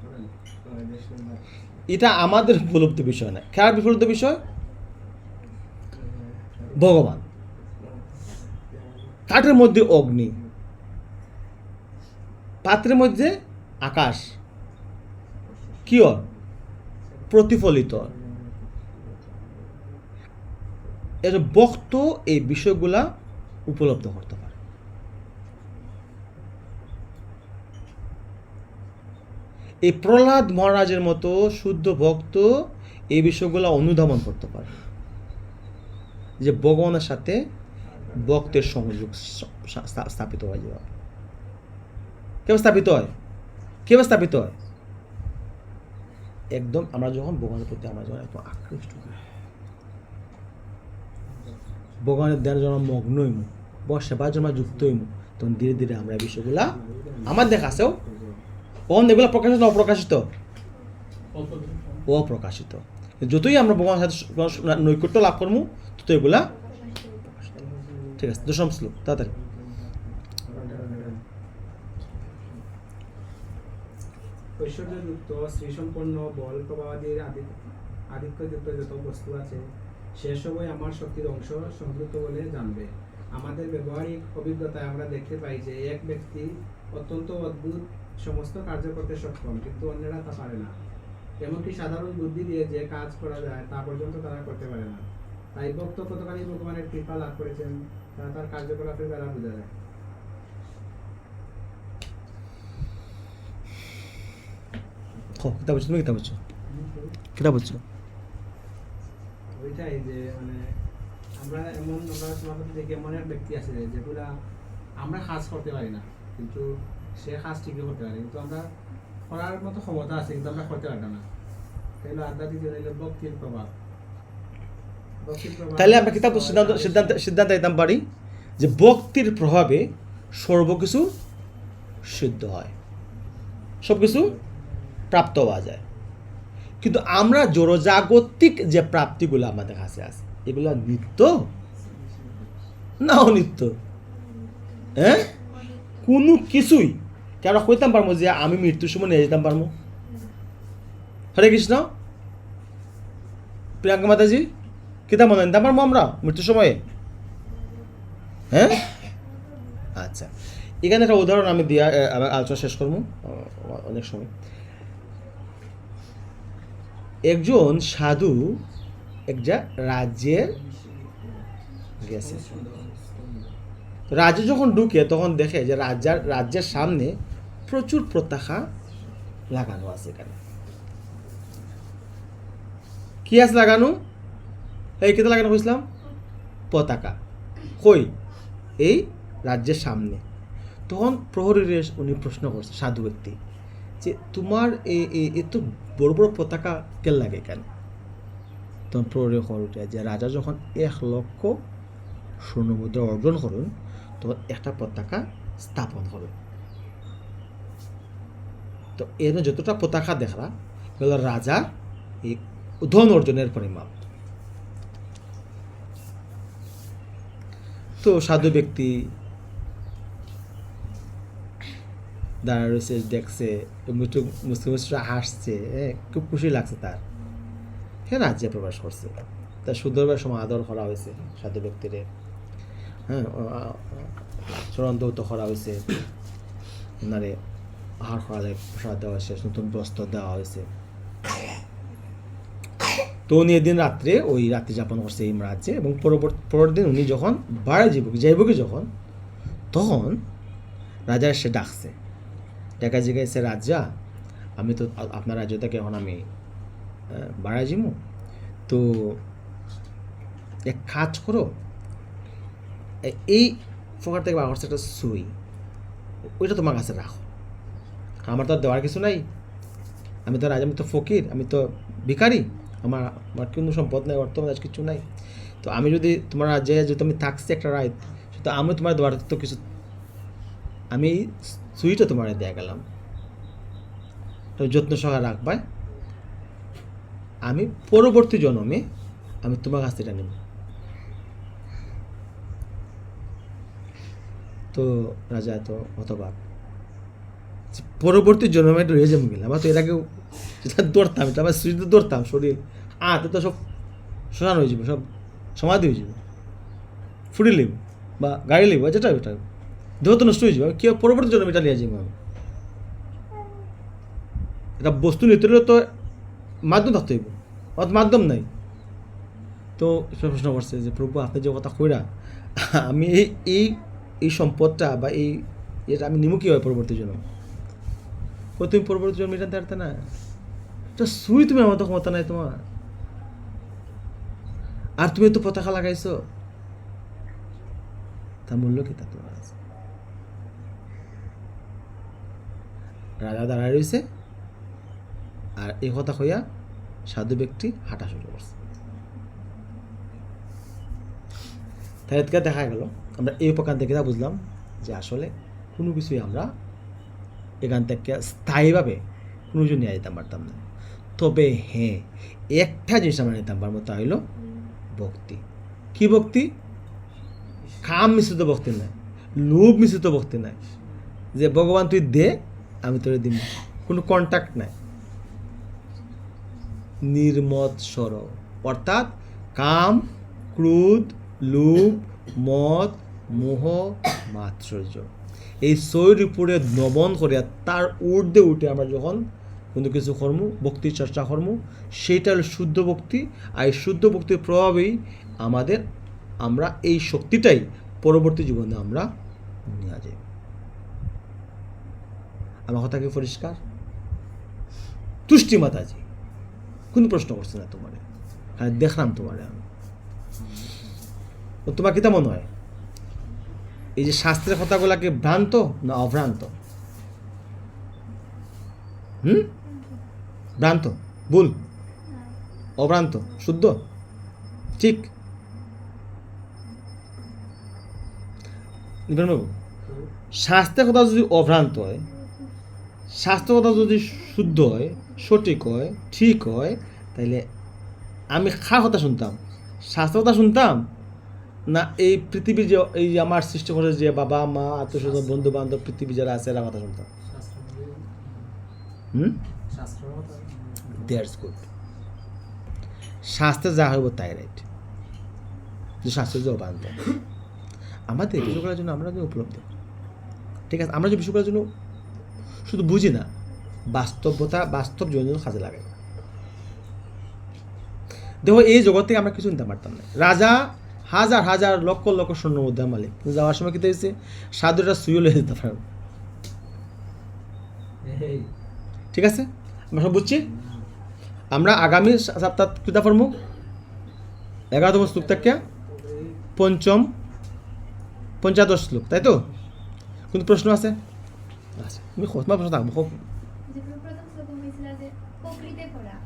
এটা আমাদের উপলব্ধ বিষয় না। কার উপলব্ধ বিষয়? ভগবান। কাঠের মধ্যে অগ্নি, পাত্রের মধ্যে আকাশ, কি প্রতিফলিত। এর ভক্ত এই বিষয়গুলা উপলব্ধ করতে পারে। এই প্রহ্লাদ মহারাজের মতো শুদ্ধ ভক্ত এই বিষয়গুলা অনুধাবন করতে পারে যে ভগবানের সাথে ভক্তের সংযোগ স্থাপিত হয়ে যাবে। কেউ স্থাপিত হয়? কেউ স্থাপিত হয়? একদম আমরা যখন ভগবানের প্রতি আমরা যখন একদম আকৃষ্ট হই, ভগবানের ধ্যান যখন মগ্ন হইম, সেবার যখন যুক্ত হইম, তখন ধীরে ধীরে আমরা এই বিষয়গুলা আমার দেখা আছেও কখন এগুলো প্রকাশিত অপ্রকাশিত? অপ্রকাশিত। যতই আমরা ভগবানের সাথে নৈকট্য লাভ করবো তত এগুলা। ঠিক আছে, 10ম শ্লোক তাড়াতাড়ি। ঐশ্বর্যযুক্ত শ্রীসম্পন্ন বল প্রবাহাদির আধিক্যযুক্ত যত বস্তু আছে সেসবই আমার শক্তির অংশ সংযুক্ত বলে জানবে। আমাদের ব্যবহারিক অভিজ্ঞতায় আমরা দেখতে পাই যে এক ব্যক্তি অত্যন্ত অদ্ভুত সমস্ত কার্য করতে সক্ষম, কিন্তু অন্যরা তা পারে না। এমনকি সাধারণ বুদ্ধি দিয়ে যে কাজ করা যায় তা পর্যন্ত তারা করতে পারে না। তাই ভক্ত কতখানি ভগবানের কৃপা লাভ করেছেন তা তার কার্যকলাপের দ্বারা বোঝা যায়। কিতা বলছো তুমি? কিতা বলছো? কিতা বলছো? ওইটাই যে মানে আমরা সমাজে দেখি এমন এক ব্যক্তি আছে যেগুলা আমরা কাজ করতে পারি না, কিন্তু সে কাজ ঠিকই করতে পারে, কিন্তু আমরা করার মতো ক্ষমতা আছে কিন্তু আমরা করতে পারতাম না। তাইলে আধ্যাত্মিক ভক্তির প্রভাব। তাহলে আমরা কিতাব সিদ্ধান্ত দিতাম পারি যে ভক্তির প্রভাবে সর্বকিছু সিদ্ধ হয়, সবকিছু প্রাপ্ত হওয়া যায়। কিন্তু আমরা জড়জাগতিক যে প্রাপ্তিগুলো আমাদের কাছে আছে এগুলো নিত্য না অনিত্য? হ্যাঁ, কোনো কিছুই কেন কইতাম পারবো যে আমি মৃত্যুর সময় নিয়ে যেতাম পারবো? হরে কৃষ্ণ। প্রিয়াঙ্কা মাতাজি কিতা মনে নিতাম পারবো আমরা মৃত্যুর সময়ে? হ্যাঁ, আচ্ছা, এখানে একটা উদাহরণ আমি দিয়া আলোচনা শেষ করবো, অনেক সময়। একজন সাধু একটা রাজ্যের গেছে, রাজ্যে যখন ঢুকে তখন দেখে যে রাজ্যের সামনে প্রচুর পতাকা লাগানো আছে। এখানে কি আছে লাগানো? এই কেটে লাগানো বুঝলাম পতাকা কই? এই রাজ্যের সামনে। তখন প্রহরীর উনি প্রশ্ন করছে সাধু ব্যক্তি যে তোমার এত বড় বড় পতাকা কেন লাগে কেন? তখন প্রহরী উঠে যে রাজা যখন 1 লক্ষ স্বর্ণমুদ্রা অর্জন করুন তখন একটা পতাকা স্থাপন করুন। তো এর যতটা পতাকা দেখলা এগুলো রাজা এই ধন অর্জনের পরিমাপ। তো সাধু ব্যক্তি দাঁড়া রয়েছে, দেখছে, একটু মুসলিম হাসছে, খুব খুশি লাগছে তার। হ্যাঁ, রাজ্যে প্রবেশ করছে, তার সুন্দরভাবে সমাদর করা হয়েছে সাধু ব্যক্তিরে। হ্যাঁ, চরণ দৌত করা হয়েছে, ওনারে আহার করালে প্রসাদ দেওয়া হয়েছে, নতুন বস্ত্র দেওয়া হয়েছে। তো উনি এদিন রাত্রে ওই রাত্রি যাপন করছে এই রাজ্যে, এবং পরের দিন উনি যখন বাড়ি যাইব কি যখন, তখন রাজা এসে ডাকছে, দেখা জিজ্ঞাসা, রাজা আমি তো আপনার রাজ্য থেকে এখন আমি বাড়ায় যাবো, তো এক কাজ করো, এই ফোকার থেকে বার করছে একটা সুই, ওইটা তোমার কাছে রাখো, আমার তো আর দেওয়ার কিছু নাই, আমি তো রাজা, আমি তো ফকির, আমি তো ভিখারি, আমার কোনো সম্পদ নাই, অর্থ কিছু নাই। তো আমি যদি তোমার রাজ্যে যদি আমি থাকছি একটা রাত, তো আমি তোমার দেওয়ার তো কিছু, আমি এই সুইটা তোমার দেয়া গেলাম, তো যত্ন সহকারে রাখবাই, আমি পরবর্তী জন্মে আমি তোমার কাছ থেকে নেব। তো রাজা এত হতবাক, পরবর্তী জন্মে একটু রয়ে যাবো গেলাম, আমার তো এর আগেও যেটা দৌড়তাম, এটা আমার স্মৃতিতে দৌড়তাম, শরীর তো সব শোনানো হয়ে যাবে, সব সমাধি হয়ে যাবে, ফুটি লিব বা গাড়ি লিব, যেটা ওটা দেহ তো নষ্ট হয়ে যাবে, কেউ পরবর্তী জন্মে এটা নিয়ে যাবো আমি। এটা বস্তু নিতে হলে তো মাধ্যম থাকতে হইব, মাধ্যম নাই। তো প্রশ্ন করছে যে প্রভু, আপনি যে কথা কইরা, আমি এই এই সম্পদটা বা এটা আমি নিমু কি হয় পরবর্তী জন্ম? তুমি পরবর্তী জন্ম এটা দাঁড়াতে না, এটা সুই, তুমি আমার তো ক্ষমতা নাই তোমার, আর তুমি তো পতাকা লাগাইছো, তার মূল্য কি তা তোমার আছে? রাজা দাঁড়ায় রয়েছে, আর এই কথা কইয়া সাধু ব্যক্তি হাঁটা শুরু করছে। তাই এদিকে দেখা গেল, আমরা এই উপকার দেখে বুঝলাম যে আসলে কোনো কিছুই আমরা এখান থেকে স্থায়ীভাবে কোনো কিছু নিয়ে যেতে পারতাম না। তবে হ্যাঁ, একটা জিনিস আমরা নিতাম পারবো, তা হইল ভক্তি। কি ভক্তি? কাম মিশ্রিত ভক্তি নাই, লোভ মিশ্রিত ভক্তি নাই, যে ভগবান তুই দে আমি তোরে দিব, কোনো কন্ট্যাক্ট নাই, নির্মদ সর, অর্থাৎ কাম, ক্রোধ, লোভ, মদ, মোহ, মাৎসর্য, এই ছয়ের উপরে দমন করিয়া তার ঊর্ধ্বে উঠে আমরা যখন কোনো কিছু কর্ম, ভক্তি চর্চা কর্ম, সেইটা হলো শুদ্ধ ভক্তি। আর এই শুদ্ধ ভক্তির প্রভাবেই আমরা এই শক্তিটাই পরবর্তী জীবনে আমরা নিয়ে যাই। আমার কথা কি পরিষ্কার? তুষ্টি মাতাজি, কোনো প্রশ্ন করছে না তোমার, হ্যাঁ দেখলাম তোমার আমি। তোমার কি তা মনে হয়, এই যে শাস্ত্রের কথাগুলাকে ভ্রান্ত না অভ্রান্ত? ভ্রান্ত, ভুল, অভ্রান্ত, শুদ্ধ, ঠিক? বাবু, শাস্ত্রের কথা যদি অভ্রান্ত হয়, শাস্ত্রের কথা যদি শুদ্ধ হয়, সঠিক হয়, ঠিক হয়, তাইলে আমি কথা শুনতাম, শাস্ত্রের কথা শুনতাম না এই পৃথিবীর যে এই আমার সৃষ্টি করে যে বাবা মা আত্মীয়স্বজন বন্ধু বান্ধব পৃথিবী যারা আছে এরা কথা শুনতাম? That's good. শাস্ত্রে যা হইব তাই রাইট, যে শাস্ত্রের যে অবান্ত আমাদের বিষয়গুলোর জন্য আমরা উপলব্ধ, ঠিক আছে? আমরা যে বিষয়গুলোর জন্য শুধু বুঝি না, বাস্তব জীবনের কাজে লাগে। দেখো, এই জগৎ থেকে আমরা কিছু নিতে পারতাম না। রাজা হাজার হাজার লক্ষ লক্ষ স্বর্ণ মুদ্রা মালিক, যাওয়ার সময় কিন্তু হয়েছে সাধুটা সুইও লয়ে যেতে পারবো, ঠিক আছে? আমরা সব বুঝছি। আমরা আগামী সপ্তাহ কিতা পড়বো? 11তম শ্লোক থেকে পঞ্চদশ শ্লোক, তাই তো? কিন্তু প্রশ্ন আছে? আচ্ছা, তুমি তোমার প্রশ্ন থাকবো। প্রথম শ্লোক হয়েছিল যে প্রকৃতি পড়া,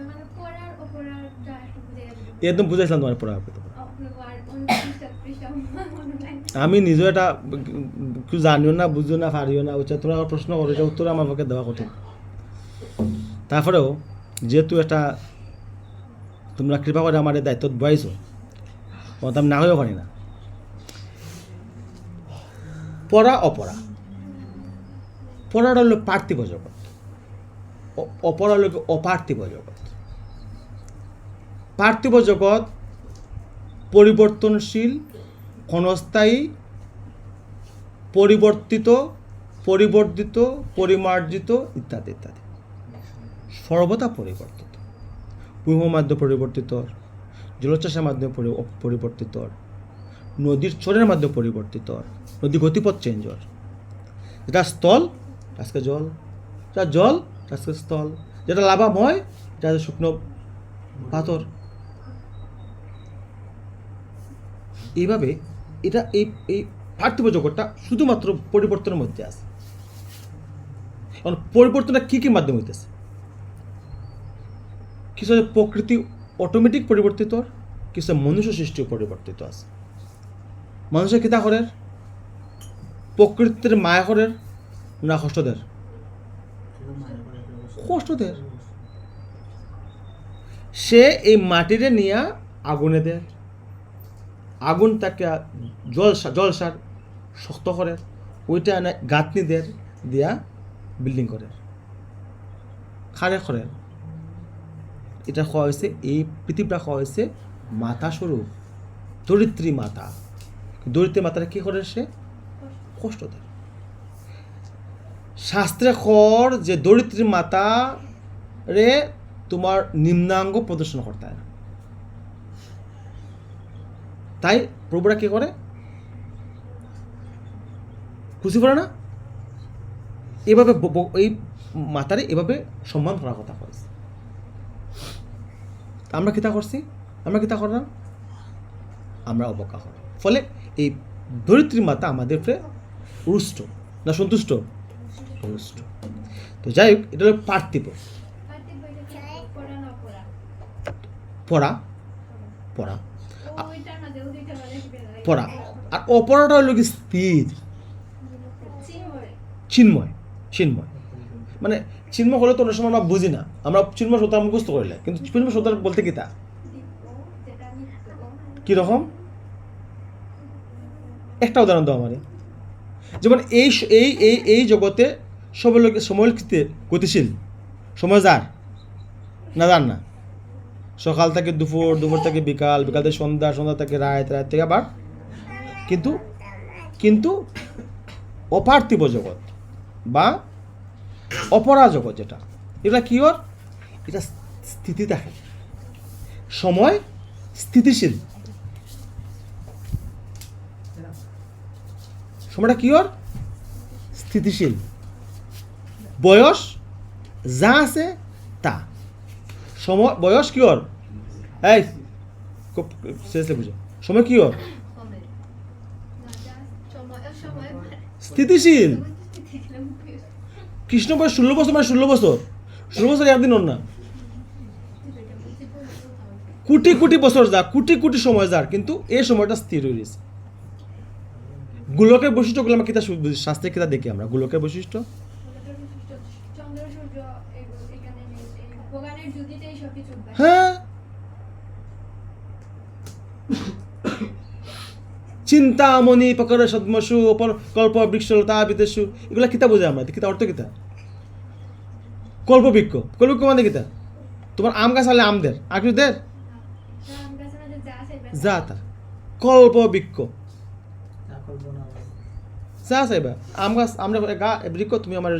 মানে পড়ার অপরাধটা একটু বুঝে গেছে। একদম বুঝাইছিলাম তোমার পড়া। আমি নিজেও এটা কিছু জানিও না, বুঝিও না, পারিও না, তোমরা আমার প্রশ্ন করো, এটা উত্তর আমার পক্ষে দেওয়া কঠিন। তারপরেও যেহেতু এটা তোমরা কৃপা করে আমার দায়িত্ব বয়াইছো, আমি না হয়েও পারি না। পরা অপরা। পরাটা হলো পার্থিব জগৎ, অপরা হলো অপার্থিব জগৎ। পার্থিব জগৎ পরিবর্তনশীল, ক্ষণস্থায়ী, পরিবর্তিত, পরিবর্ধিত, পরিমার্জিত ইত্যাদি ইত্যাদি, সর্বদা পরিবর্তিত। ভূমির মাধ্যমে পরিবর্তিত, জলোচ্ছ্বাসের মাধ্যমে পরিবর্তিত, নদীর চরের মাধ্যমে পরিবর্তিত, নদী গতিপথ চেঞ্জ হয়। যেটা স্থল আজকে জল, যেটা জল আজকে স্থল, যেটা লাভাময় এটা শুকনো পাথর। এইভাবে এটা এই এই পার্থিব জগৎটা শুধুমাত্র পরিবর্তনের মধ্যে আছে। কারণ পরিবর্তনটা কী কী মাধ্যমে হইতেছে? কিছু প্রকৃতি অটোমেটিক পরিবর্তিত, কিছু মনুষ্য সৃষ্টি পরিবর্তিত আছে। মানুষের কিতা করে? প্রকৃতির মায়া করে না কষ্টদের? কষ্টদের। সে এই মাটিরে নিয়ে আগুনে দেয়, আগুন তাকে জলসার শক্ত করে, ওইটা এনে গাঁথনি দিয়া বিল্ডিং করে, খারে করে। এটা খাওয়া হয়েছে, এই পৃথিবীটা খাওয়া হয়েছে মাতা স্বরূপ, দরিদ্রী মাতা। দরিদ্রী মাতারা কী করে? সে কষ্ট দেয়। শাস্ত্রে খর যে দরিদ্রী মাতা রে তোমার নিম্নাঙ্গ প্রদর্শন করতে হয় না। তাই প্রভুরা কি করে? খুশি করে না? এভাবে এই মাতারে এভাবে সম্মান করার কথা হয়েছে। আমরা কিতা করছি? আমরা কিতা করলাম? আমরা অবজ্ঞা করি। ফলে এই ধরিত্রী মাতা আমাদের রুষ্ট না সন্তুষ্ট? রুষ্ট। তো যাই হোক, এটা হলো পার্থিব। পড়া পড়া পড়া। আর অপরাটা হলো কি? স্থির, চিন্ময়। চিন্ময় মানে চিন্ময় হলে তো অনেক সময় আমরা বুঝি না, আমরা চিন্ময় সত্য মুখস্থ করলে, কিন্তু চিন্ময় সত্য বলতে কি তা কিরকম? একটা উদাহরণ দাও আমারে। যেমন এই এই এই এই জগতে সবাই লোক সময় গতিশীল, সময় যার না যার না, সকাল থেকে দুপুর, দুপুর থেকে বিকাল, বিকাল থেকে সন্ধ্যা, সন্ধ্যা থেকে রাত, রাত থেকে আবার। কিন্তু কিন্তু অপার্থিব জগৎ বা অপরা জগৎ যেটা, এটা কি ওর? এটা স্থিতি থাকে, সময় স্থিতিশীল। সময়টা কি ওর? স্থিতিশীল। বয়স যা আছে তা। সময় বয়স কি ওর? এই শেষে বুঝো, সময় কি ওর? স্থিতিশীল। কৃষ্ণ বয়স 16 বছর, মানে 16 বছর, 16 বছর একদিন ওর না, কোটি কোটি বছর যা, কোটি কোটি সময় যার, কিন্তু এই সময়টা স্থির হয়ে গেছে। গোলকের বৈশিষ্ট্যগুলো আমরা কিতা শাস্ত্রে কিতা দেখি? আমরা গোলকের বৈশিষ্ট্য হ্যাঁ, চিন্তামণি প্রকার সদ্মসু কল্প বৃক্ষলতা বিদেশু, এগুলা কিতা বোঝায়? আমরা কিতা অর্থ কিতা? কল্পবৃক্ষ। কল্পবৃক্ষ মানে কিতা? তোমার আম গাছ হলে আমদের আকৃতির যা তা কল্পবৃক্ষ যা চাইবা। আম গাছ আমরা গা বৃক্ষ, তুমি আমার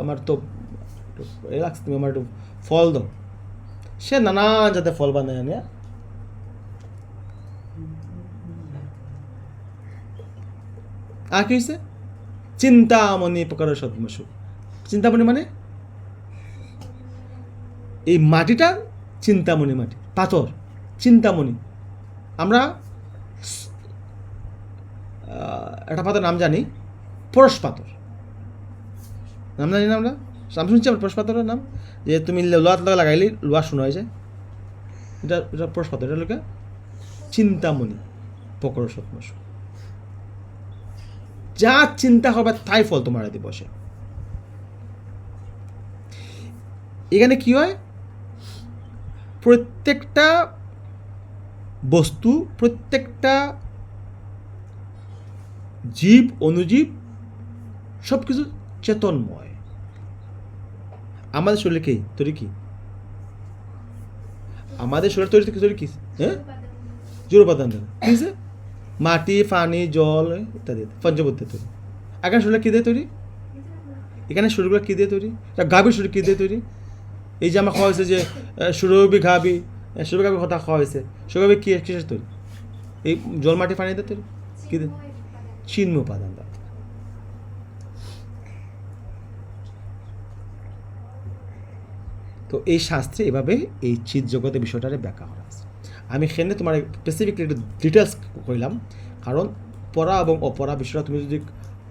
আমার তো লাগছে, তুমি আমার একটু ফল দাও। সে নানান যাতে ফল বানায় আনে। আর কি হয়েছে? চিন্তামণি প্রকার সদ্মসু। চিন্তামণি মানে এই মাটিটা চিন্তামণি মাটি, পাথর, চিন্তামণি। আমরা একটা পাথর নাম জানি, পরশ পাথর নাম জানি না আমরা, নাম শুনছি আমরা পরশ পাথরের নাম, যে তুমি লোহাত লাগাইলে লোহা শোনা হয়ে যায়, এটা এটা পরশ পাথর। এটা লোকে চিন্তামণি প্রকার সদ্মসু। যা চিন্তা হবে তাই ফল তোমার হাতে বসে। এখানে কি হয়? প্রত্যেকটা বস্তু, প্রত্যেকটা জীব অনুজীব সব কিছু চেতনময়। আমাদের শরীরে কি তৈরি কি? আমাদের শরীর তৈরি কি? হ্যাঁ, জোর উপাদান দেয় কি আছে? মাটি, পানি, জল ইত্যাদি পঞ্চভূতে তৈরি। এখানে শরীরে কী দিয়ে তৈরি? এখানে শরীরগুলো কী দিয়ে তৈরি? গাভীর শরীর কী দিয়ে তৈরি? এই যে আমার খাওয়া হয়েছে যে সুরভি গাভী কথা খাওয়া হয়েছে, সুরভি কি কিসের তৈরি? এই জল, মাটি, পানি দিয়ে তৈরি। কী দিয়ে? চিন্ময় উপাদান দ্বারা। তো এই শাস্ত্রে এভাবে এই চিৎ জগতের বিষয়টারে ব্যাখ্যা করা আছে। আমি এখানে তোমার স্পেসিফিকলি একটু ডিটেলস কইলাম, কারণ পড়া এবং অপরা বিষয়টা তুমি যদি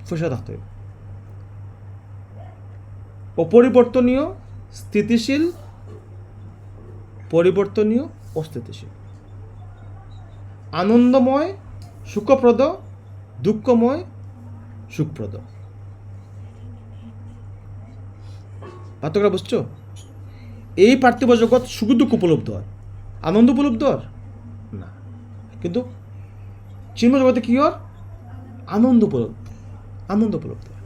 ফুসে থাকতে হবে। অপরিবর্তনীয়, স্থিতিশীল, পরিবর্তনীয়, অস্থিতিশীল, আনন্দময়, সুখপ্রদ, দুঃখময়, সুখপ্রদ। পার্থক্য বুঝছো? এই পার্থিব জগৎ সুখ দুঃখ উপলব্ধ হয়, আনন্দ উপলব্ধ হয় না, কিন্তু চিন্ময় জগতে কি হয়? আনন্দ উপলব্ধ হয়।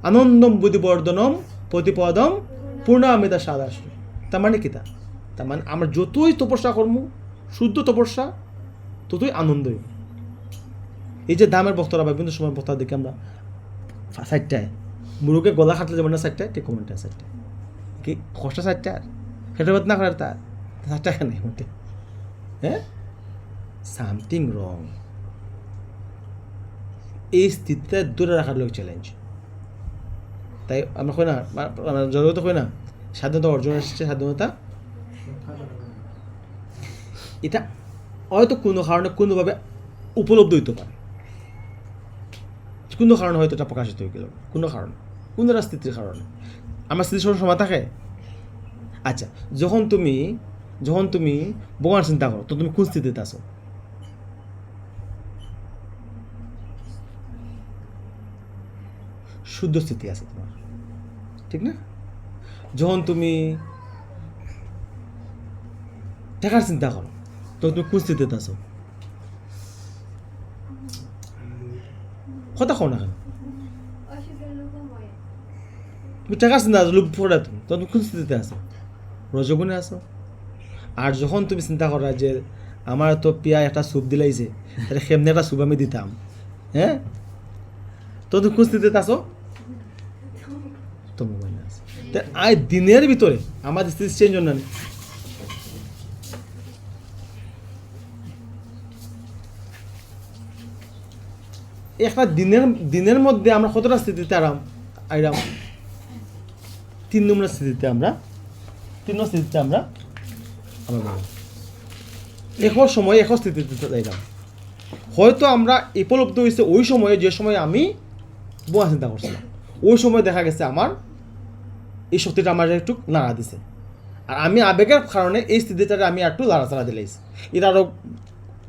আনন্দম বুদ্ধিবর্ধনম প্রতিপদম পূর্ণামিতা সাদাস। তার মানে কি? তার মানে আমরা যতই তপস্যা করবো, শুদ্ধ তপস্যা, ততই আনন্দই। এই যে দামের বক্তরা বা বিভিন্ন সময় বক্তা দেখি আমরা সাইডটায় মুরুকে গলা খাটলে যেমন না সাইডটায়, ঠিক কমেন্টটা সাইডটায় কি কষ্ট সাইডটা সেটা বাদ না করার তার সাইডটা এখানে মোটে, হ্যাঁ, সামথিং রং। এই স্থিতিটা দূরে রাখার লোক চ্যালেঞ্জ। তাই আমরা কই না, জগত কই না, স্বাধীনতা অর্জন আসছে, স্বাধীনতা এটা হয়তো কোনো কারণে কোনোভাবে উপলব্ধ হইতে পারে, কোনো কারণে হয়তো এটা প্রকাশিত হয়ে গেল, কোনো কারণে, কোনো একটা স্থিতির কারণে। আমার স্থিতির সময় থাকে। আচ্ছা, যখন তুমি ভগবান চিন্তা করো, তো তুমি কোন স্থিতিতে আছো? শুদ্ধ স্থিতি আছে তোমার, ঠিক না? যখন তুমি টাকার চিন্তা করো, তো তুমি কোন স্থিতিতে আছো? কথা কও না কেন? তুমি টাকার চিন্তা আছো, লোভ পড়া, তুমি কোন স্থিতিতে আছো? রজগুণে আছো। আর যখন তুমি চিন্তা করা যে আমার তো পিয়া একটা স্যুপ দিলাইছে, তাহলে সেমনি একটা স্যুপ আমি দিতাম, হ্যাঁ, তো তুমি কোন স্থিতিতে আছো? তো মোবাইলে আছে। আই দিনের ভিতরে আমাদের স্থিতি চেঞ্জ হন না। একটা দিনের মধ্যে আমরা কতটা স্থিতিতে আইরাম? 3 নম্বর স্থিতিতে আমরা এখন সময় এখন স্থিতিতে যাইলাম। হয়তো আমরা উপলব্ধ হয়েছে ওই সময়ে, যে সময় আমি বোয়া চিন্তা করছিলাম, ওই সময় দেখা গেছে আমার এই শক্তিটা আমার একটু নাড়া দিছে, আর আমি আবেগের কারণে এই স্থিতিটাকে আমি একটু লাড়াচাড়া দিলাইছি, এটা আরও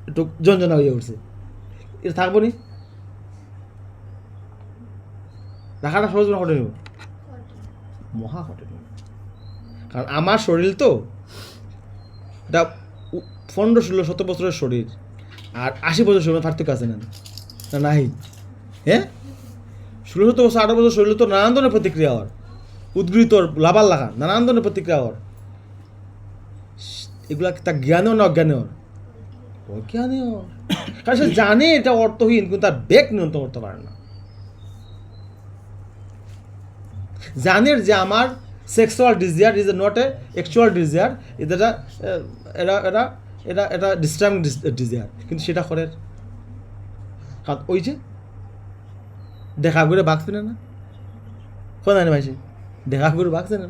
একটু যন্ত্রণা হয়ে উঠছে। এটা থাকবো নি? রাখাটা সহজ না কঠিন? মহা কঠিন। কারণ আমার শরীর তো এটা 15-16-17 বছরের শরীর, আর 80 বছর শরীর পার্থক্য আছে না? নাই, হ্যাঁ, 16-17 বছর 18 বছর শরীর তো নানান ধরনের প্রতিক্রিয়া হওয়ার, উদ্গৃত লাভার লাগা, নানান ধরনের প্রতিক্রিয়া হওয়ার। এগুলা তার জ্ঞানেও না অজ্ঞানেও? অজ্ঞানেও। কারণ সে জানে এটা অর্থহীন, কিন্তু তার বেগ নিয়ন্ত্রণ করতে পারে না। জানের যে আমার sexual desire is not a actual desire, এটা ডিস্টার্বিং ডিজায়ার, কিন্তু সেটা করে। কারণ ওই যে দেখা করে বাঘছে না, কোন জানি ভাই, দেখা করে বাঘছে না,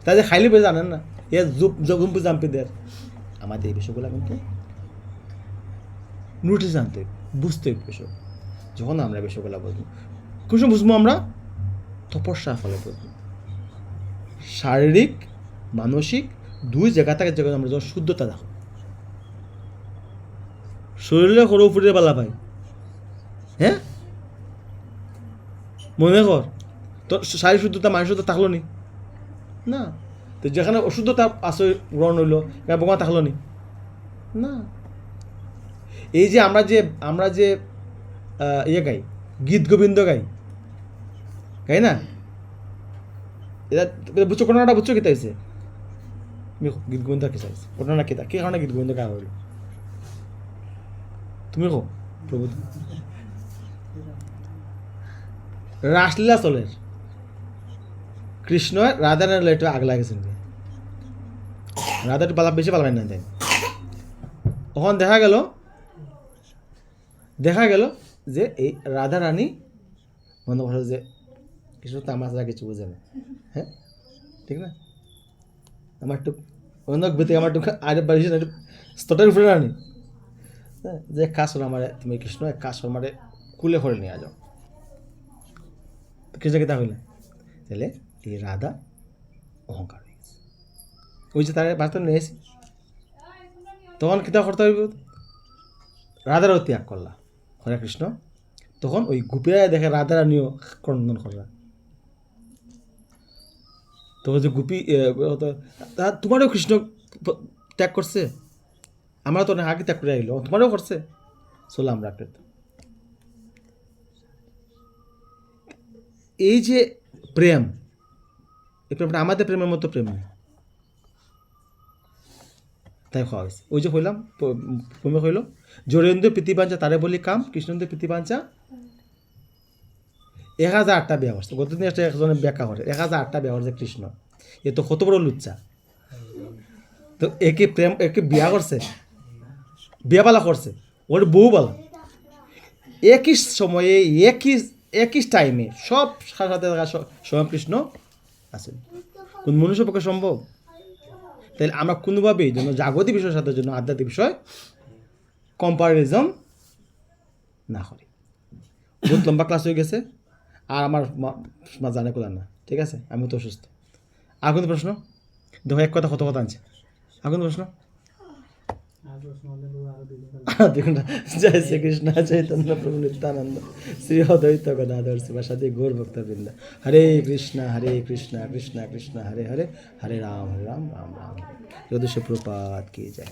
তাই যে খাইলে পেয়ে জানেন না, এ জুম্পু জাম্পি দেয়। আমাদের এই বিষয়গুলো কিন্তু নোটিস জানতে বুঝতে বিষয়। যখন আমরা বিষয়গুলো বুঝবো, কোন সময় বুঝবো? আমরা তপস্যার ফলে বুঝবো। শারীরিক, মানসিক দুই জায়গা থেকে জায়গায় আমরা যখন শুদ্ধতা দেখো, শরীরে করো উপরে পালা ভাই, হ্যাঁ, মনে কর তো শারীরিক শুদ্ধতা মানসিক শুদ্ধতা থাকলো নি না? তো যেখানে অশুদ্ধতা আশ্রয় গ্রহণ হইলো, ভগবান থাকলো নি না? এই যে আমরা যে ইয়ে গাই, গীত গোবিন্দ গাই না, এটা বুঝছো ঘটনাটা, বুঝছো কিতা হয়েছে? গীত গোবিন্দ কি চাইছে ঘটনা কিতা, কি কারণে গীত গোবিন্দ গাওয়া হইল? তুমি কো প্রভু। রাসলীলা চলের, কৃষ্ণ রাধা রানী একটু আগলা গেছেন, রাধা একটু বেশি পালাবেন না। তখন দেখা গেল যে এই রাধা রানী মনে করো যে কৃষ্ণ তামাশা কিছু বুঝে না, হ্যাঁ ঠিক না? আমার একটু অন্য ব্যক্তি আমার একটু আরে বাড়ি একটু স্তটের উপরে রানী, হ্যাঁ, যে এক কাজ করো আমার, তুমি কৃষ্ণ এক কাজ করো আমার কুলে করে নিয়ে যাও। কৃষ্ণ কিতা হইলে তাহলে এই রাধা অহংকার হয়ে গেছে, ওই যে তার বার্তা নিয়ে এসি, তখন কিতা করতে হইব? রাধারও ত্যাগ করলা, হরে কৃষ্ণ। তখন ওই গোপীরা দেখে রাধা রানীও ক্রন্দন করলা, তখন যে গোপী তোমারও কৃষ্ণ ত্যাগ করছে, আমরা তো অনেক আগে ত্যাগ করে আইলো, তোমারও করছে, চলো আমরা এই যে প্রেম, এই প্রেমটা আমাদের প্রেমের মতো প্রেম নেই, তাই খাওয়া হয়েছে। ওই যে হইলাম প্রেমে হইল জোরেন্দ্র প্রীতিবাঞ্চা তারে বলি কাম, কৃষ্ণেন্দ্র প্রীতিবাঞ্চা 1008টা বিয়া করছে। গতদিন একটা একজনের ব্যাখ্যা করে 1008টা বিয়া করছে কৃষ্ণ, এ তো কত বড় লুচ্চা। তো একে প্রেম, একে বিয়া করছে, বিয়া পালা করছে, ওর বউ বালা, একই সময়ে একই টাইমে সব সাথে স্বয়ং কৃষ্ণ আছেন। কোন মনুষ্য পক্ষে সম্ভব? তাহলে আমরা কোনোভাবেই জন্য জাগতিক বিষয়ের সাথে জন্য আধ্যাত্মিক বিষয় কম্পারিজম না করি। বহুত লম্বা ক্লাস হয়ে গেছে, আর আমার মা জানে কোলা না, ঠিক আছে? আমি তো অসুস্থ। আর কোনো প্রশ্ন? দেখো এক কথা কত কথা আনছে, আর কোনো প্রশ্ন? জয় শ্রীকৃষ্ণ চৈতন্য প্রভু নিত্যানন্দ শ্রী অদ্বৈত গদাধর শিবাসাদি গৌর ভক্তবৃন্দ। হরে কৃষ্ণ কৃষ্ণ কৃষ্ণ হরে হরে, হরে রাম রাম রাম। যদুষ প্রপাত কি যায়।